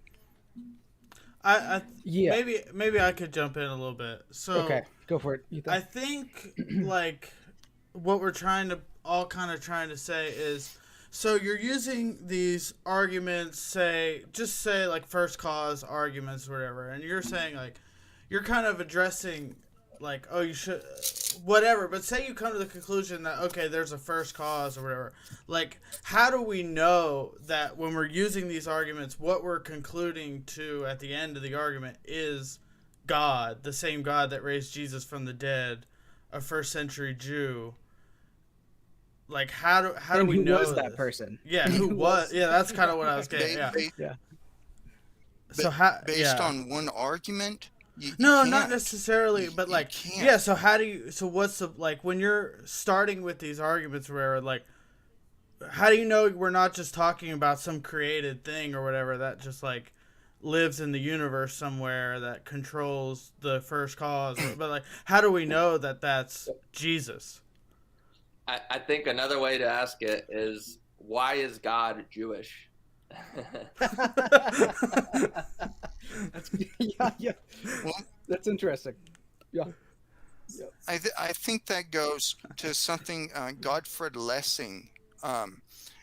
Speaker 1: Yeah.
Speaker 2: Maybe I could jump in a little bit. So
Speaker 1: Okay, go for it, Ethan.
Speaker 2: I think like what we're trying to say is, so you're using these arguments, say like first cause arguments or whatever, and you're saying like you're kind of addressing like, oh, you should whatever, but say you come to the conclusion that, okay, there's a first cause or whatever. Like, how do we know that when we're using these arguments, what we're concluding to at the end of the argument is God, the same God that raised Jesus from the dead, a first century Jew? Like, how do we know
Speaker 1: who was that
Speaker 2: this?
Speaker 1: person?
Speaker 2: Yeah, who was? Yeah, that's kind of what I was getting.
Speaker 1: Yeah.
Speaker 2: So
Speaker 3: based on one argument?
Speaker 2: No, not necessarily, but like, yeah. So how do you? So what's the, like, when you're starting with these arguments, where like, how do you know we're not just talking about some created thing or whatever that just like lives in the universe somewhere that controls the first cause? But like, how do we know that that's Jesus?
Speaker 4: I think another way to ask it is, why is God Jewish?
Speaker 1: Yeah. Well, that's interesting. Yeah.
Speaker 3: I think that goes to something Gottfried Lessing.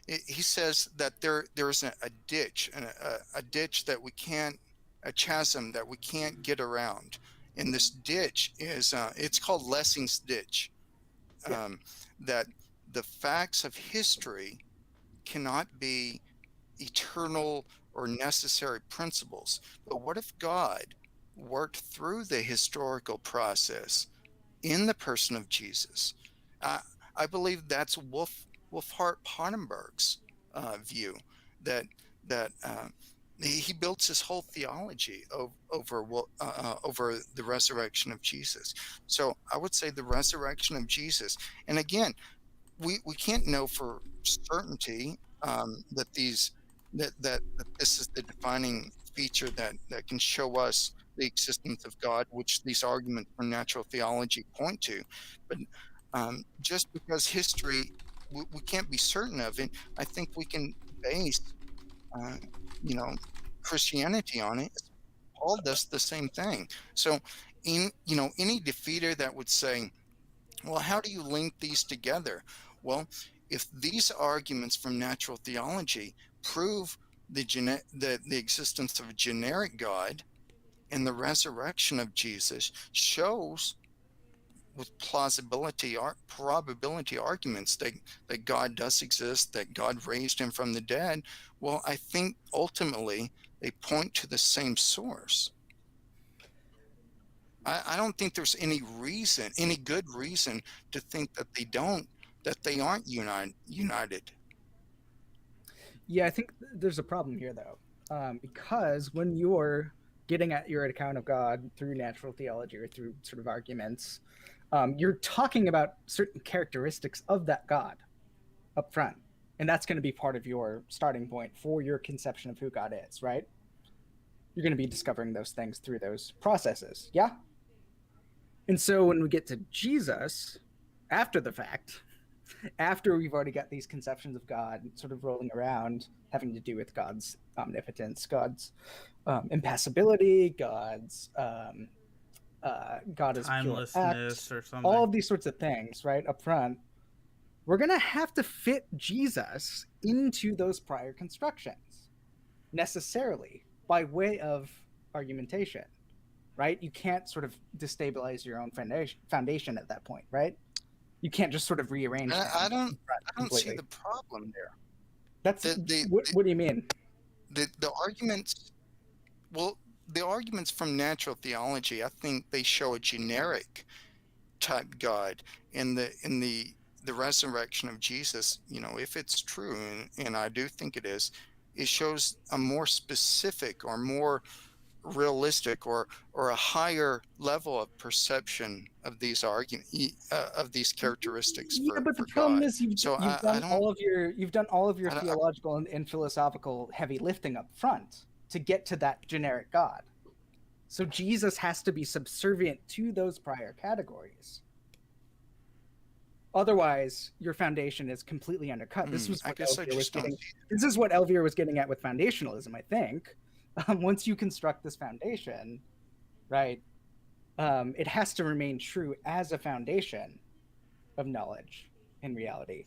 Speaker 3: He says that there's a ditch, a ditch that we can't, a chasm that we can't get around, and this ditch is it's called Lessing's ditch. That the facts of history cannot be eternal or necessary principles. But what if God worked through the historical process in the person of Jesus? I believe that's Wolfhart Pannenberg's view, that He builds his whole theology over the resurrection of Jesus. So I would say the resurrection of Jesus. And again, we can't know for certainty that this is the defining feature that can show us the existence of God, which these arguments from natural theology point to. But just because history we can't be certain of it, I think we can base uh, you know Christianity on it. Paul does the same thing. So any defeater that would say, well, how do you link these together? Well, if these arguments from natural theology prove the existence of a generic God, and the resurrection of Jesus shows with probability arguments that God does exist, that God raised him from the dead, well, I think ultimately they point to the same source. I don't think there's any good reason to think that they aren't united.
Speaker 1: Yeah, I think there's a problem here, though, because when you're getting at your account of God through natural theology or through sort of arguments, you're talking about certain characteristics of that God up front, and that's going to be part of your starting point for your conception of who God is, right? You're going to be discovering those things through those processes, yeah? And so when we get to Jesus, after the fact, after we've already got these conceptions of God sort of rolling around, having to do with God's omnipotence, God's impassibility, God's God is
Speaker 2: timelessness or something.
Speaker 1: all of these sorts of things, right up front, we're going to have to fit Jesus into those prior constructions necessarily by way of argumentation, right? You can't sort of destabilize your own foundation at that point, right? You can't just sort of rearrange.
Speaker 3: I don't see the problem there.
Speaker 1: That's what do you mean?
Speaker 3: The arguments, well, the arguments from natural theology, I think they show a generic type God in the resurrection of Jesus. If it's true, and I do think it is, it shows a more specific or more realistic or a higher level of perception of these of these characteristics.
Speaker 1: Yeah, but the problem is you've done all of your theological and philosophical heavy lifting up front to get to that generic God. So Jesus has to be subservient to those prior categories. Otherwise, your foundation is completely undercut. This is what Elvira was getting at with foundationalism, I think. Once you construct this foundation, right, it has to remain true as a foundation of knowledge and reality.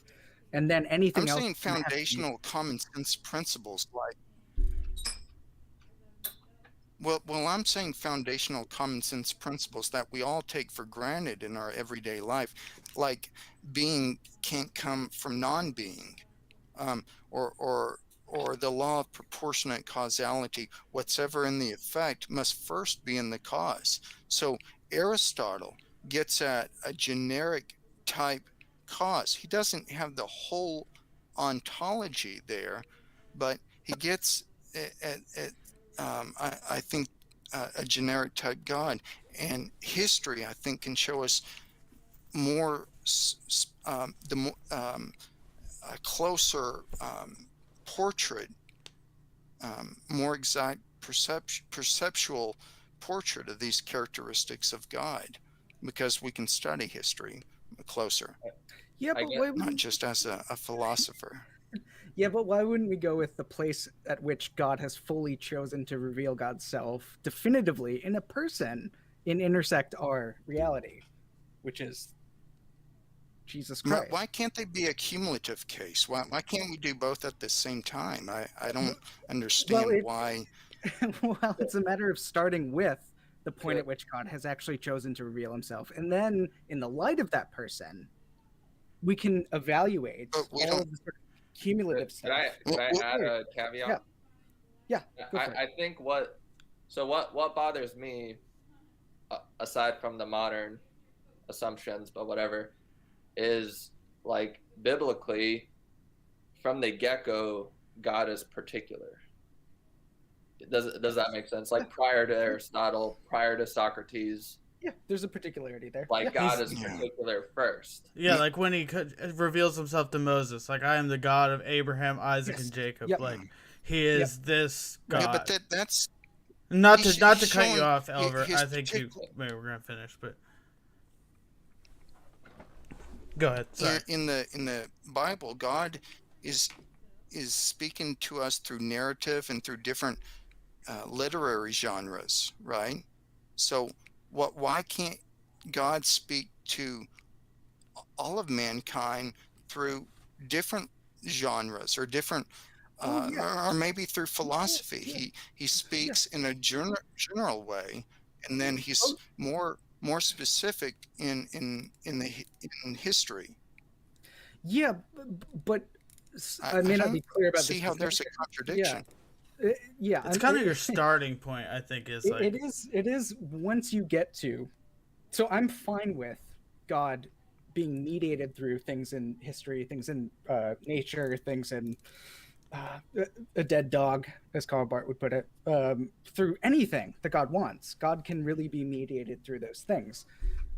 Speaker 1: And then anything else...
Speaker 3: I'm saying foundational common sense principles like... Well, I'm saying foundational common sense principles that we all take for granted in our everyday life, like being can't come from non-being, or the law of proportionate causality. Whatsoever in the effect must first be in the cause. So Aristotle gets at a generic type cause. He doesn't have the whole ontology there, but he gets at I think a generic type God. And history, I think, can show us more a closer portrait, more exact perceptual portrait of these characteristics of God, because we can study history closer.
Speaker 1: Yeah, but
Speaker 3: not just as a philosopher.
Speaker 1: Yeah, but why wouldn't we go with the place at which God has fully chosen to reveal God's self definitively in a person and intersect our reality, which is Jesus Christ?
Speaker 3: Why can't they be a cumulative case? Why can't we do both at the same time? I don't understand why.
Speaker 1: Well, it's a matter of starting with the point at which God has actually chosen to reveal himself. And then, in the light of that person, we can evaluate all of the sort of cumulative stuff.
Speaker 4: Can I add a caveat?
Speaker 1: Yeah.
Speaker 4: I think what bothers me, aside from the modern assumptions, but whatever, is like biblically, from the get-go, God is particular. Does that make sense? Like prior to Aristotle, prior to Socrates,
Speaker 1: Yeah, there's a particularity there.
Speaker 4: like
Speaker 1: Yeah.
Speaker 4: God is particular first.
Speaker 2: Yeah, like when he reveals himself to Moses, like I am the God of Abraham, Isaac,
Speaker 1: Yes.
Speaker 2: and Jacob.
Speaker 1: Yep.
Speaker 2: Like he is this God.
Speaker 3: Yeah, but that's
Speaker 2: not
Speaker 3: he's
Speaker 2: to cut you
Speaker 3: showing
Speaker 2: off, Elver.
Speaker 3: his
Speaker 2: I think you.
Speaker 3: particular-
Speaker 2: Maybe we're gonna finish, but go ahead. Sorry.
Speaker 3: in the Bible, God is speaking to us through narrative and through different literary genres, right? So why can't God speak to all of mankind through different genres or different or maybe through philosophy?
Speaker 1: Yeah.
Speaker 3: He speaks in a general way, and then he's more specific in history.
Speaker 1: Yeah, but I may not be clear about
Speaker 3: see
Speaker 1: this.
Speaker 3: how there's a contradiction.
Speaker 1: Yeah,
Speaker 2: It's kind of your starting point, I think. Is like
Speaker 1: it is once you get to. So I'm fine with God being mediated through things in history, things in nature, things in a dead dog, as Karl Barth would put it, through anything that God wants. God can really be mediated through those things.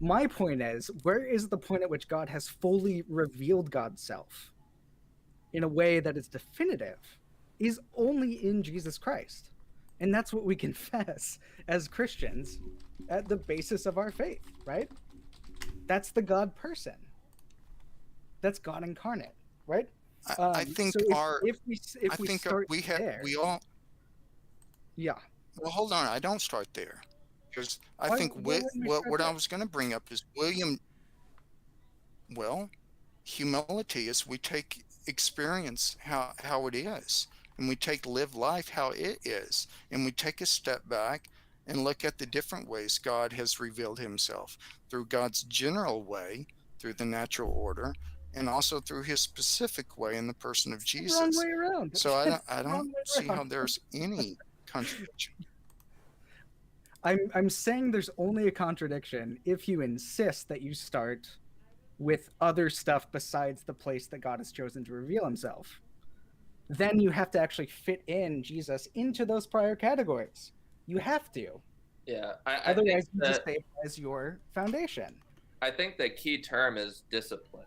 Speaker 1: My point is, where is the point at which God has fully revealed God's self in a way that is definitive is only in Jesus Christ. And that's what we confess as Christians at the basis of our faith, right? That's the God person. That's God incarnate, right?
Speaker 3: I think
Speaker 1: so if we start
Speaker 3: we have
Speaker 1: there,
Speaker 3: we all.
Speaker 1: yeah.
Speaker 3: Well, hold on. I don't start there, because I
Speaker 1: Why-
Speaker 3: think
Speaker 1: why wouldn't we start
Speaker 3: what I
Speaker 1: there?
Speaker 3: was going to bring up is William. Well, humility is we take experience how it is, and we take live life how it is, and we take a step back and look at the different ways God has revealed himself through God's general way, through the natural order, and also through his specific way in the person of
Speaker 1: Wrong
Speaker 3: Jesus.
Speaker 1: way around.
Speaker 3: So I
Speaker 1: Wrong
Speaker 3: don't
Speaker 1: way
Speaker 3: see how
Speaker 1: around.
Speaker 3: there's any contradiction.
Speaker 1: I'm saying there's only a contradiction if you insist that you start with other stuff besides the place that God has chosen to reveal himself. Then you have to actually fit in Jesus into those prior categories. You have to.
Speaker 4: Yeah,
Speaker 1: Otherwise, you destabilize your foundation.
Speaker 4: I think the key term is discipline.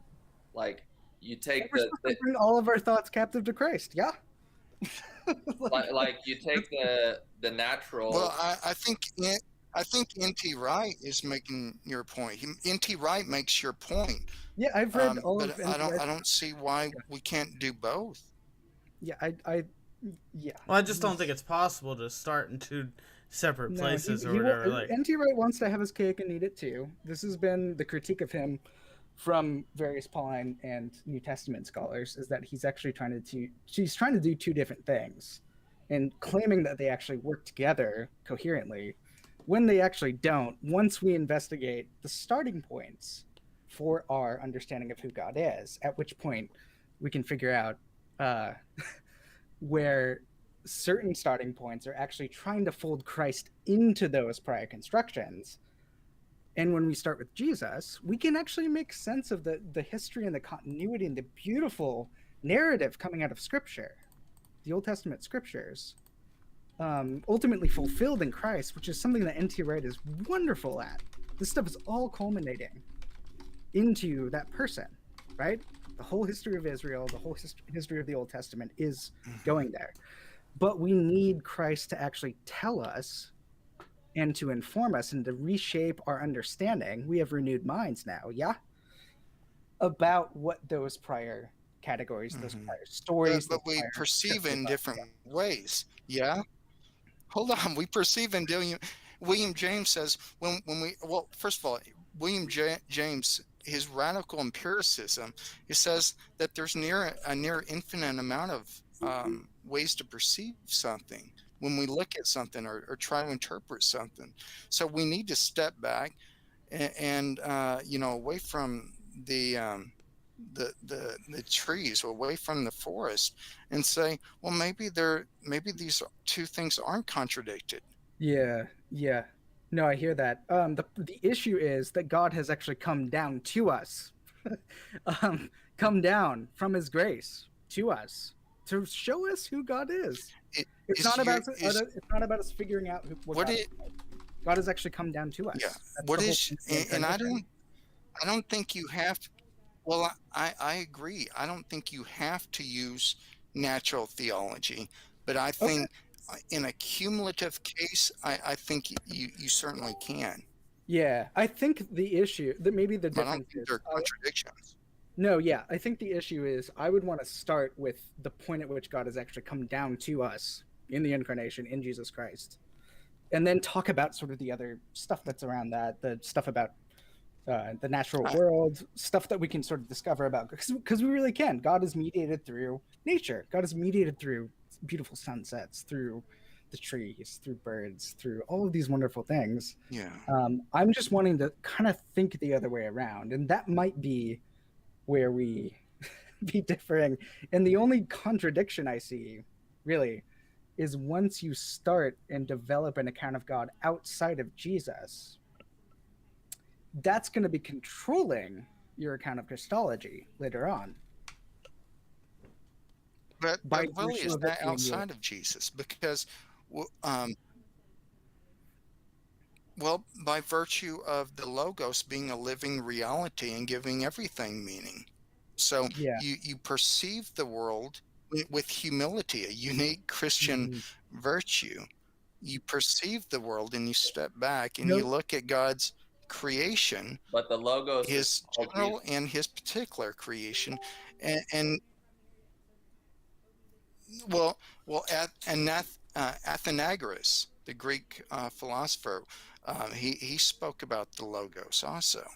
Speaker 4: Like you take
Speaker 1: We're supposed to bring all of our thoughts captive to Christ. Yeah.
Speaker 4: like you take the natural.
Speaker 3: Well, I think N.T. Wright is making your point. N.T. Wright makes your point.
Speaker 1: Yeah, I've read all
Speaker 3: but
Speaker 1: of.
Speaker 3: I don't see why we can't do both.
Speaker 1: Yeah, yeah.
Speaker 2: Well, I just don't think it's possible to start in two separate places or whatever. Like
Speaker 1: N.T. Wright wants to have his cake and eat it too. This has been the critique of him from various Pauline and New Testament scholars, is that he's actually trying to do two different things, and claiming that they actually work together coherently, when they actually don't. Once we investigate the starting points for our understanding of who God is, at which point we can figure out where certain starting points are actually trying to fold Christ into those prior constructions. And when we start with Jesus, we can actually make sense of the history and the continuity and the beautiful narrative coming out of Scripture, the Old Testament Scriptures, ultimately fulfilled in Christ, which is something that N.T. Wright is wonderful at. This stuff is all culminating into that person, right? The whole history of Israel, the whole history of the Old Testament is going there. But we need Christ to actually tell us and to inform us and to reshape our understanding. We have renewed minds now, yeah? About what those prior categories, those prior stories...
Speaker 3: But we perceive in different ways, yeah? Hold on, we perceive in different... William James says, when we... Well, first of all, William James, his radical empiricism, he says that there's a near infinite amount of ways to perceive something when we look at something or try to interpret something. So we need to step back and away from the trees, or away from the forest, and say, well, maybe these two things aren't contradicted.
Speaker 1: Yeah. No, I hear that. The issue is that God has actually come down to us, come down from his grace to us to show us who God is. It's
Speaker 3: Is
Speaker 1: not
Speaker 3: your-
Speaker 1: about
Speaker 3: is-
Speaker 1: it's not about us figuring out what
Speaker 3: what
Speaker 1: God
Speaker 3: it-
Speaker 1: is. God has actually come down to us.
Speaker 3: Yeah.
Speaker 1: That's
Speaker 3: What
Speaker 1: the whole
Speaker 3: is,
Speaker 1: point of the
Speaker 3: and
Speaker 1: incarnation.
Speaker 3: I don't think you have. Well, I agree. I don't think you have to use natural theology, but I think in a cumulative case, I think you certainly can.
Speaker 1: Yeah, I think the issue that maybe the
Speaker 3: I don't
Speaker 1: difference
Speaker 3: think
Speaker 1: is
Speaker 3: there are contradictions.
Speaker 1: no, yeah, I think the issue is I would want to start with the point at which God has actually come down to us in the incarnation in Jesus Christ, and then talk about sort of the other stuff that's around that, the stuff about the natural world, stuff that we can sort of discover about, because we really can. God is mediated through nature. God is mediated through beautiful sunsets, through the trees, through birds, through all of these wonderful things.
Speaker 3: Yeah.
Speaker 1: I'm just wanting to kind of think the other way around, and that might be where we be differing. And the only contradiction I see, really, is once you start and develop an account of God outside of Jesus, that's going to be controlling your account of Christology later on.
Speaker 3: But really,
Speaker 1: virtue
Speaker 3: is
Speaker 1: of it
Speaker 3: that
Speaker 1: being
Speaker 3: outside of Jesus? Because, well, by virtue of the Logos being a living reality and giving everything meaning. So
Speaker 1: Yeah.
Speaker 3: you perceive the world with humility, a unique Christian virtue. You perceive the world and you step back and you look at God's creation,
Speaker 4: But the Logos
Speaker 3: his
Speaker 4: is called
Speaker 3: general
Speaker 4: Jesus.
Speaker 3: and his particular creation, and Athenagoras, the Greek philosopher, he spoke about the Logos also.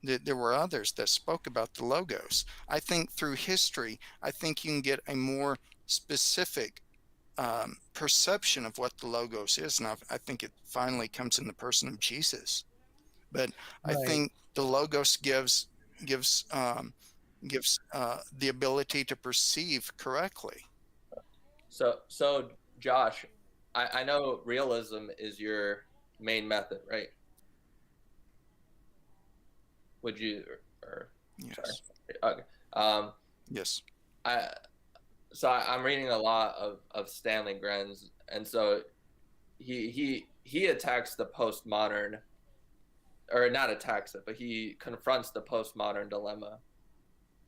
Speaker 3: There were others that spoke about the Logos. I think through history, I think you can get a more specific perception of what the Logos is, and I think it finally comes in the person of Jesus. But I think the Logos gives the ability to perceive correctly.
Speaker 4: So Josh, I know realism is your main method, right? Would you or
Speaker 3: Yes.
Speaker 4: sorry. Okay.
Speaker 3: Yes.
Speaker 4: I'm reading a lot of Stanley Grenz, and so he attacks the postmodern, or not attacks it, but he confronts the postmodern dilemma.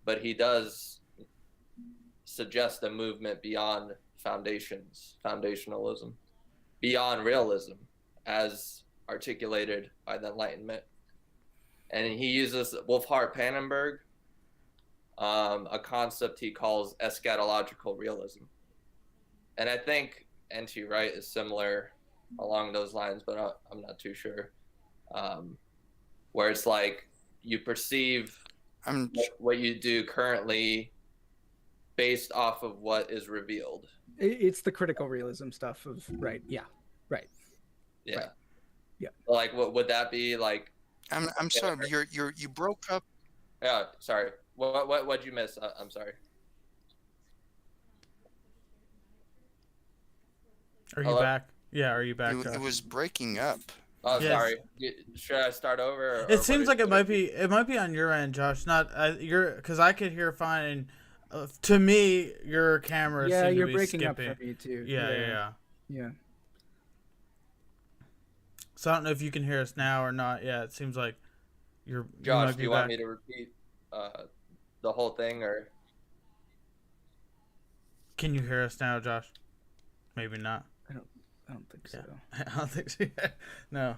Speaker 4: But he does suggest a movement beyond foundationalism, beyond realism, as articulated by the Enlightenment. And he uses Wolfhart Pannenberg, a concept he calls eschatological realism. And I think N.T. Wright is similar along those lines, but I'm not too sure. Where it's like you perceive what you do currently based off of what is revealed.
Speaker 1: It's the critical realism stuff of yeah.
Speaker 4: Like, what would that be like?
Speaker 3: I'm sorry, you broke up.
Speaker 4: Yeah, sorry. What'd you miss? I'm sorry.
Speaker 2: Are you back? Yeah, are you back?
Speaker 3: It was breaking up.
Speaker 4: Oh, yes. Sorry. Should I start over?
Speaker 2: It seems like it might be on your end, Josh. Not your, because I could hear fine. To me, your camera.
Speaker 1: Yeah, you're
Speaker 2: to be
Speaker 1: breaking
Speaker 2: skipping.
Speaker 1: up for me too.
Speaker 2: Yeah. So I don't know if you can hear us now or not. Yeah, it seems like you're.
Speaker 4: Josh, do you want me to repeat the whole thing, or
Speaker 2: can you hear us now, Josh? Maybe not.
Speaker 1: I don't think so.
Speaker 2: I don't think so. No.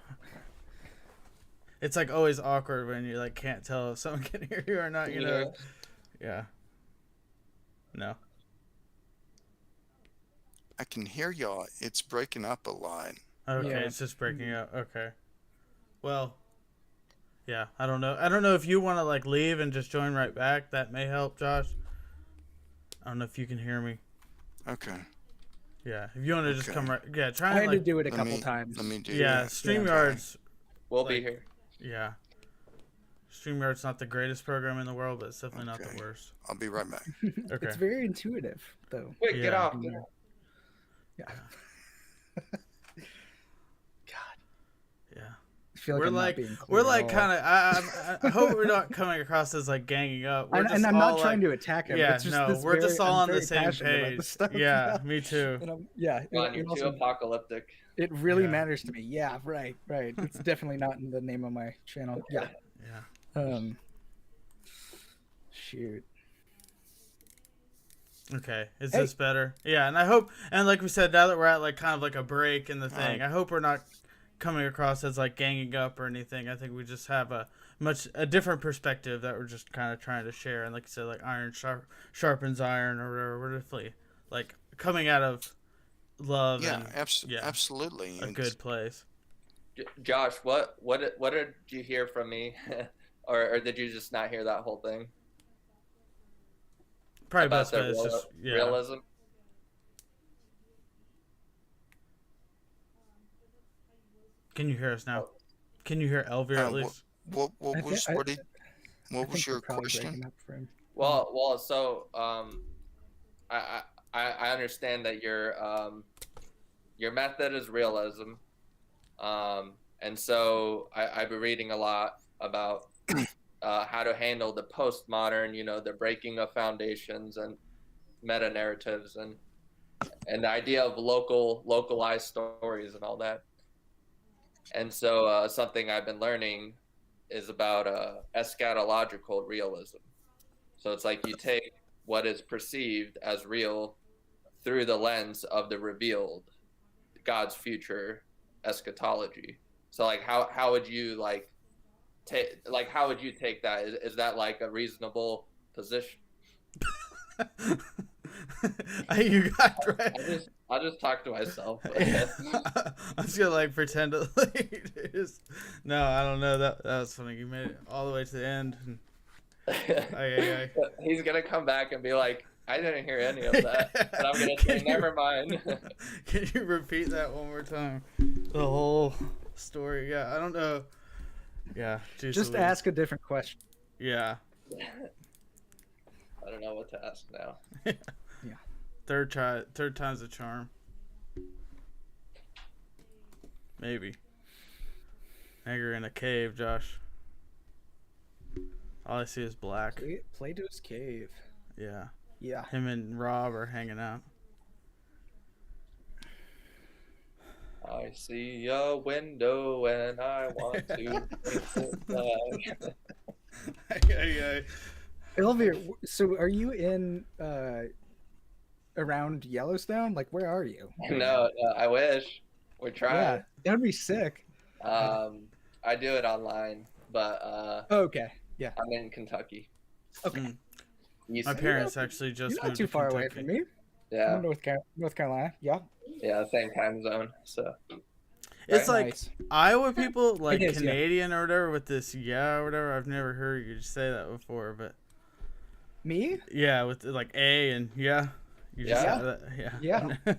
Speaker 2: It's like always awkward when you like can't tell if someone can hear you or not. You know. Yeah. No.
Speaker 3: I can hear y'all. It's breaking up a lot.
Speaker 2: Okay, it's just breaking up. Okay. Well, yeah, I don't know. I don't know if you want to like leave and just join right back. That may help, Josh. I don't know if you can hear me.
Speaker 3: Okay.
Speaker 2: Yeah, if you want to just come right. Yeah, try.
Speaker 1: I had to do it a couple times.
Speaker 3: Let me do.
Speaker 2: Yeah, StreamYard's.
Speaker 4: We'll be here.
Speaker 2: Yeah. StreamYard's not the greatest program in the world, but it's definitely not the worst.
Speaker 3: I'll be right back.
Speaker 2: Okay.
Speaker 1: It's very intuitive, though.
Speaker 4: Quick, get off.
Speaker 1: Yeah. God.
Speaker 2: Yeah.
Speaker 1: feel like
Speaker 2: we're
Speaker 1: I'm
Speaker 2: like
Speaker 1: not being clear
Speaker 2: we're like
Speaker 1: at all.
Speaker 2: kind of. I hope we're not coming across as like ganging up. We're
Speaker 1: And I'm not trying to attack him.
Speaker 2: Yeah,
Speaker 1: it's just
Speaker 2: no,
Speaker 1: this
Speaker 2: we're just all
Speaker 1: I'm
Speaker 2: on the
Speaker 1: very
Speaker 2: same
Speaker 1: passionate about this
Speaker 2: page.
Speaker 1: stuff.
Speaker 2: Yeah, me too.
Speaker 1: And yeah,
Speaker 4: Ron, you're
Speaker 1: and
Speaker 4: too
Speaker 1: also,
Speaker 4: apocalyptic.
Speaker 1: it really
Speaker 2: Yeah.
Speaker 1: matters to me. Yeah, right. It's definitely not in the name of my channel. Yeah.
Speaker 2: Yeah.
Speaker 1: Shoot.
Speaker 2: Okay, is
Speaker 1: Hey.
Speaker 2: this better? Yeah, and I hope, and like we said, now that we're at like kind of like a break in the thing,
Speaker 3: Right.
Speaker 2: I hope we're not coming across as like ganging up or anything. I think we just have a different perspective that we're just kind of trying to share. And like you said, like iron sharpens iron or whatever. We're definitely like coming out of love
Speaker 3: Yeah,
Speaker 2: and
Speaker 3: absolutely.
Speaker 2: a good place.
Speaker 4: Josh, what did you hear from me, or did you just not hear that whole thing?
Speaker 2: Probably
Speaker 4: About
Speaker 2: best
Speaker 4: the
Speaker 2: bet is just
Speaker 4: realism.
Speaker 2: Can you hear us now? Can you hear Elvira at least?
Speaker 3: What was
Speaker 1: I
Speaker 3: your
Speaker 1: think we're probably
Speaker 3: question?
Speaker 1: breaking up for him.
Speaker 4: Well, so I understand that your method is realism, and so I've been reading a lot about how to handle the postmodern, the breaking of foundations and meta narratives and the idea of localized stories and all that. And so something I've been learning is about eschatological realism. So it's like you take what is perceived as real through the lens of the revealed God's future eschatology. So like how would you how would you take that? Is that like a reasonable position?
Speaker 2: You got it right.
Speaker 4: I'll just talk to myself.
Speaker 2: I'm just gonna like pretend to like no, I don't know. That was funny. You made it all the way to the end.
Speaker 4: He's gonna come back and be like, I didn't hear any of that. And I'm gonna say, never mind.
Speaker 2: Can you repeat that one more time? The whole story. Yeah, I don't know. Yeah,
Speaker 1: Just ask a different question.
Speaker 2: Yeah.
Speaker 4: I don't know what to ask now.
Speaker 1: Yeah.
Speaker 2: Third time's a charm. Maybe. Now you're in a cave, Josh. All I see is black.
Speaker 1: Plato's cave.
Speaker 2: Yeah.
Speaker 1: Yeah.
Speaker 2: Him and Rob are hanging out.
Speaker 4: I see a window and I want to
Speaker 1: Elvira, so are you in around Yellowstone? Like, where are you?
Speaker 4: No, I wish. We're trying.
Speaker 1: Yeah, that would be sick.
Speaker 4: I do it online, but
Speaker 1: Okay. Yeah.
Speaker 4: I'm in Kentucky.
Speaker 1: Okay.
Speaker 2: My parents actually just
Speaker 1: You're not
Speaker 2: moved
Speaker 1: too
Speaker 2: to
Speaker 1: far away
Speaker 2: Kentucky.
Speaker 1: from me.
Speaker 4: Yeah.
Speaker 1: I'm in North Carolina. Yeah.
Speaker 4: Yeah, same time zone. So
Speaker 2: It's
Speaker 4: Right?
Speaker 2: like
Speaker 1: Nice.
Speaker 2: Iowa people, like
Speaker 1: It is, yeah.
Speaker 2: Canadian or whatever, with this or whatever. I've never heard you say that before, but
Speaker 1: Me?
Speaker 2: yeah, with like A and yeah. You just
Speaker 4: Yeah.
Speaker 2: said that. Yeah.
Speaker 1: Yeah.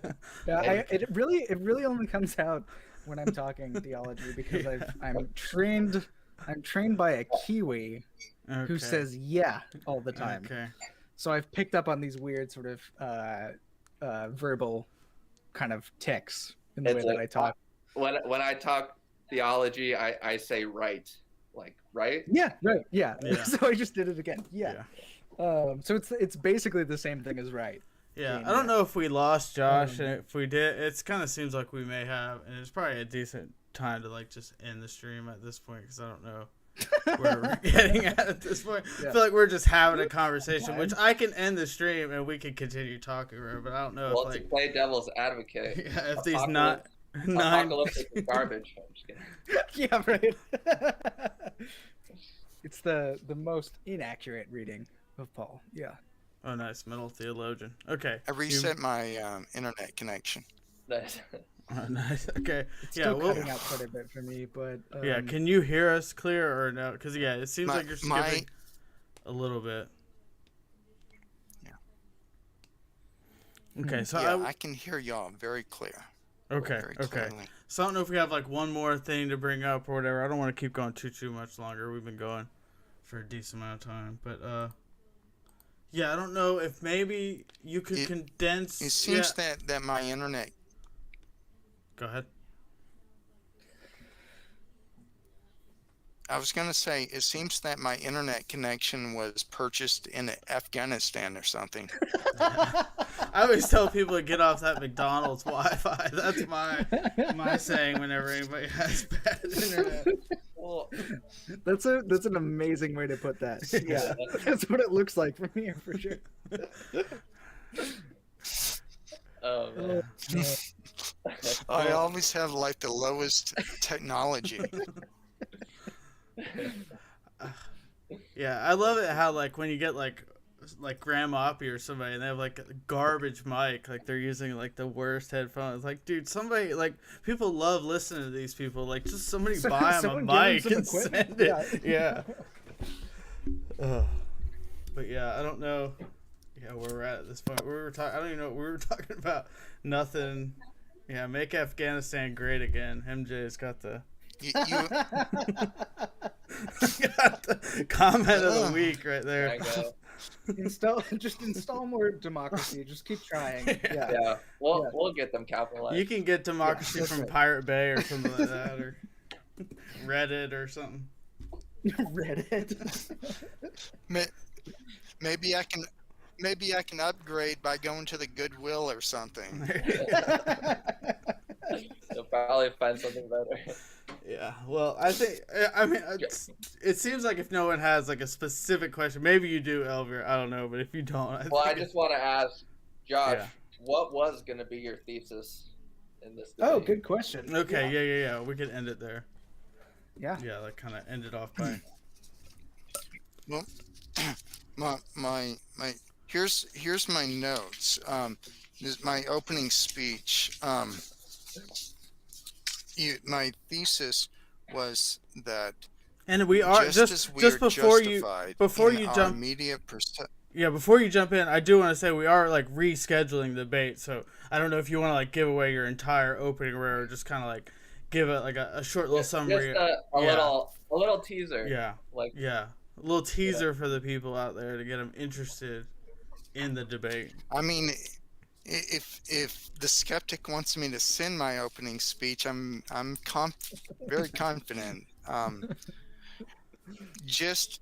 Speaker 1: Yeah. It really only comes out when I'm talking theology because I'm trained by a Kiwi who
Speaker 2: Okay.
Speaker 1: says yeah all the time.
Speaker 2: Okay.
Speaker 1: So I've picked up on these weird sort of verbal kind of tics in the
Speaker 4: It's
Speaker 1: way that
Speaker 4: like-
Speaker 1: I talk.
Speaker 4: when I talk theology, I say right. Like right?
Speaker 1: Yeah, right. Yeah.
Speaker 2: Yeah.
Speaker 1: So I just did it again. Yeah. So it's basically the same thing as right.
Speaker 2: Yeah,
Speaker 1: Game,
Speaker 2: I don't
Speaker 1: yeah.
Speaker 2: know if we lost Josh, and if we did, it kind of seems like we may have, and it's probably a decent time to like just end the stream at this point because I don't know where we're getting at this point. I
Speaker 1: Yeah.
Speaker 2: feel like we're just having a conversation, which I can end the stream and we can continue talking, but I don't know
Speaker 4: Well,
Speaker 2: if
Speaker 4: to
Speaker 2: like
Speaker 4: play devil's advocate,
Speaker 2: if these nine
Speaker 4: apocalyptic is garbage. I'm just kidding.
Speaker 1: Yeah, right. It's the most inaccurate reading of Paul. Yeah.
Speaker 2: Oh, nice, middle theologian. Okay,
Speaker 3: I reset my internet connection.
Speaker 4: Nice.
Speaker 2: Oh, nice. Okay,
Speaker 1: It's
Speaker 2: yeah,
Speaker 1: still
Speaker 2: well,
Speaker 1: cutting out quite a bit for me, but
Speaker 2: yeah. Can you hear us clear or no? Because yeah, it seems
Speaker 3: My-
Speaker 2: like you're
Speaker 3: my-
Speaker 2: skipping a little bit.
Speaker 3: Yeah.
Speaker 2: Okay, so
Speaker 3: Yeah, I can hear y'all very clear.
Speaker 2: okay,
Speaker 3: Very
Speaker 2: okay.
Speaker 3: clearly.
Speaker 2: So I don't know if we have like one more thing to bring up or whatever. I don't want to keep going too much longer. We've been going for a decent amount of time, but yeah, I don't know if maybe you could condense.
Speaker 3: It seems that my internet.
Speaker 2: Go ahead.
Speaker 3: I was going to say, it seems that my internet connection was purchased in Afghanistan or something.
Speaker 2: I always tell people to get off that McDonald's Wi-Fi. That's my saying whenever anybody has bad internet.
Speaker 4: Well,
Speaker 1: That's an amazing way to put that. Yeah, that's what it looks like from here for sure.
Speaker 4: oh man.
Speaker 3: I always have like the lowest technology.
Speaker 2: Yeah, I love it how like when you get like Grandma Oppie or somebody and they have like a garbage mic, like they're using like the worst headphones. Like, dude, somebody like people love listening to these people. Like, just somebody buy them a mic and send it. Yeah. But yeah, I don't know. Yeah, where we're at this point. We were talking. I don't even know. We were talking about nothing. Yeah, make Afghanistan great again. MJ's got the. Got the comment of the week right there.
Speaker 1: Install more democracy. Just keep trying.
Speaker 4: Yeah. We'll get them capitalized.
Speaker 2: You can get democracy from Pirate Bay or something like that, or Reddit or something.
Speaker 1: Reddit.
Speaker 3: Maybe I can upgrade by going to the Goodwill or something.
Speaker 4: You'll probably find something better.
Speaker 2: Yeah, well, I mean, it seems like if no one has like a specific question, maybe you do, Elvira. I don't know, but if you don't,
Speaker 4: I just want to ask Josh, what was going to be your thesis in this debate?
Speaker 1: Oh, good question.
Speaker 2: Okay, yeah. We could end it there.
Speaker 1: Yeah,
Speaker 2: like kind of end it off by.
Speaker 3: Well, my here's my notes. This is my opening speech. My thesis was that,
Speaker 2: and we are just before you jump before you jump in, I do want to say we are like rescheduling the debate, so I don't know if you want to like give away your entire opening or just kind of like give it like a short little summary,
Speaker 4: just a little teaser.
Speaker 2: A little teaser for the people out there to get them interested in the debate.
Speaker 3: I mean, if the skeptic wants me to send my opening speech, I'm very confident. Just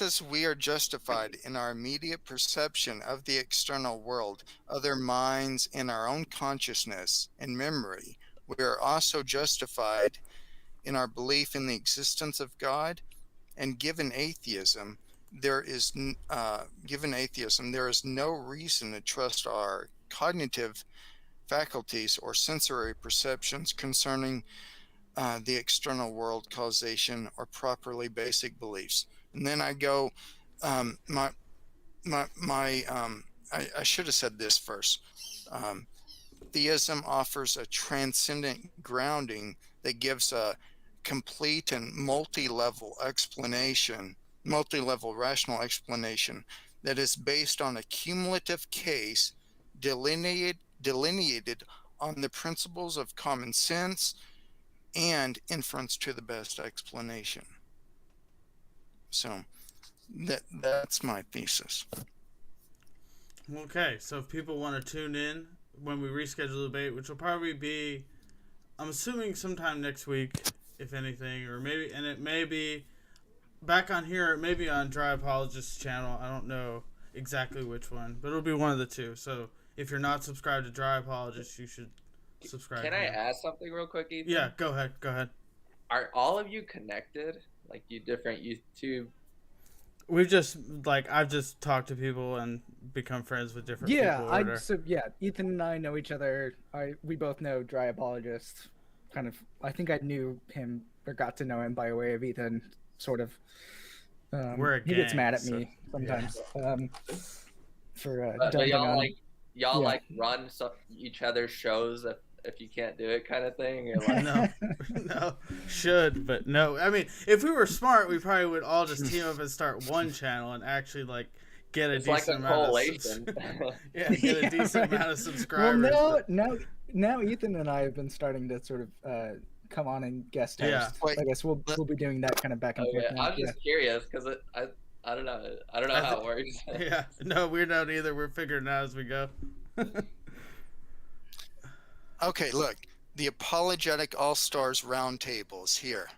Speaker 3: as we are justified in our immediate perception of the external world, other minds, and our own consciousness and memory, we are also justified in our belief in the existence of God. And given atheism, there is no reason to trust our cognitive faculties or sensory perceptions concerning the external world, causation, or properly basic beliefs. And then I go, I should have said this first. Theism offers a transcendent grounding that gives a complete and multi-level rational explanation that is based on a cumulative case delineated on the principles of common sense and inference to the best explanation. So that's my thesis.
Speaker 2: Okay, so if people want to tune in when we reschedule the debate, which will probably be, I'm assuming sometime next week, if anything, or maybe, and it may be back on here, it may be on Dry Apologist's channel. I don't know exactly which one, but it'll be one of the two. So if you're not subscribed to Dry Apologist, you should subscribe.
Speaker 4: Can I ask something real quick, Ethan?
Speaker 2: Yeah, go ahead.
Speaker 4: Are all of you connected? Like you different YouTube?
Speaker 2: We've just I've just talked to people and become friends with different people.
Speaker 1: Ethan and I know each other. We both know Dry Apologist. Kind of, I think I knew him or got to know him by way of Ethan. Sort of.
Speaker 2: We're a gang,
Speaker 1: he gets mad at me sometimes for dumping on.
Speaker 4: Y'all run each other's shows if you can't do it, kind of thing. You're like,
Speaker 2: no, should, but no. I mean, if we were smart, we probably would all just team up and start one channel and actually get a decent amount get a decent amount of subscribers.
Speaker 1: Well, now Ethan and I have been starting to sort of come on and guest host.
Speaker 2: Yeah.
Speaker 1: I guess we'll be doing that kind of back and forth.
Speaker 4: Yeah. I'm just curious because I don't know. I don't know how it works.
Speaker 2: Yeah. No, we don't either. We're figuring it out as we go.
Speaker 3: Okay, look. The Apologetic All-Stars Roundtable is here.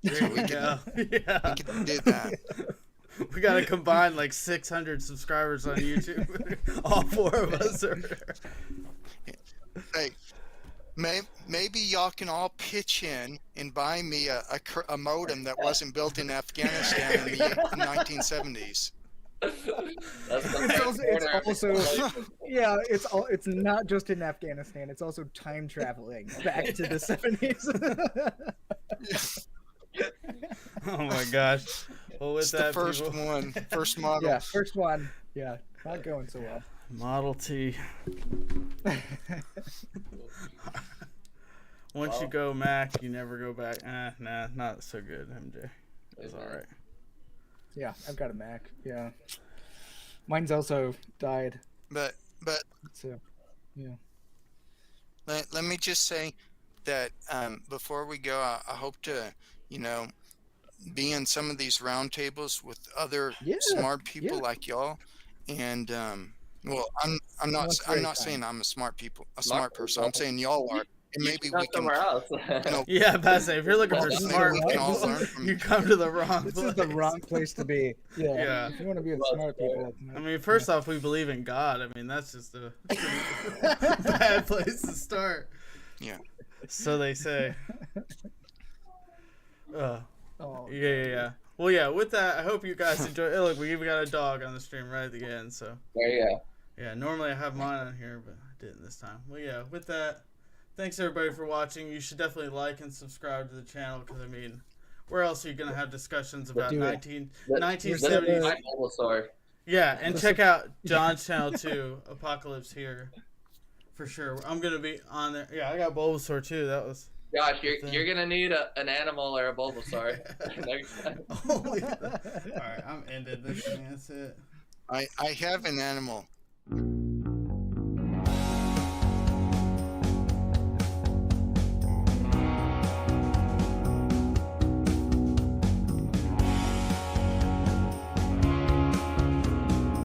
Speaker 2: There we go. Yeah.
Speaker 3: We can do that.
Speaker 2: We gotta combine like 600 subscribers on YouTube. All four of us are.
Speaker 3: Hey, maybe y'all can all pitch in and buy me a modem that wasn't built in Afghanistan in the 1970s.
Speaker 1: It's not just in Afghanistan. It's also time traveling back to the 70s.
Speaker 2: Oh my gosh. Well, with
Speaker 3: It's
Speaker 2: that,
Speaker 3: the first
Speaker 2: people,
Speaker 3: one, first model.
Speaker 1: Yeah, first one. Yeah, not going so well.
Speaker 2: Model T. Once you go Mac, you never go back. Nah, not so good, MJ. That's all right.
Speaker 1: Yeah, I've got a Mac. Yeah, mine's also died.
Speaker 3: But
Speaker 1: So, yeah.
Speaker 3: let me just say that before we go, I hope to, be in some of these roundtables with other smart people like y'all. And well, I'm not saying I'm a smart person. I'm saying y'all are. And maybe we can.
Speaker 4: Else.
Speaker 2: Yeah, Bassett, if you're looking for
Speaker 3: maybe
Speaker 2: smart
Speaker 3: we can all
Speaker 2: people,
Speaker 3: learn from
Speaker 2: you come to the wrong
Speaker 1: This
Speaker 2: place.
Speaker 1: is the wrong place to be.
Speaker 2: Yeah.
Speaker 1: If you want to be with smart people.
Speaker 2: I mean, first off, we believe in God. I mean, that's just a bad place to start.
Speaker 3: Yeah.
Speaker 2: So they say.
Speaker 1: Oh.
Speaker 2: Yeah. Well, yeah, with that, I hope you guys enjoy. Hey, look, we even got a dog on the stream right at the end, so.
Speaker 4: There you go.
Speaker 2: Yeah, normally I have mine on here, but I didn't this time. Well, yeah, with that, thanks everybody for watching. You should definitely like and subscribe to the channel, because, I mean, where else are you going to have discussions about 1970s?
Speaker 4: Bulbasaur.
Speaker 2: Yeah, and check out John's channel too, Apocalypse Here, for sure. I'm going to be on there. Yeah, I got Bulbasaur too. That was...
Speaker 4: Josh, you're gonna need an animal or a Bulbasaur next time.
Speaker 2: All right, I'm ended this thing. That's it.
Speaker 3: I have an animal.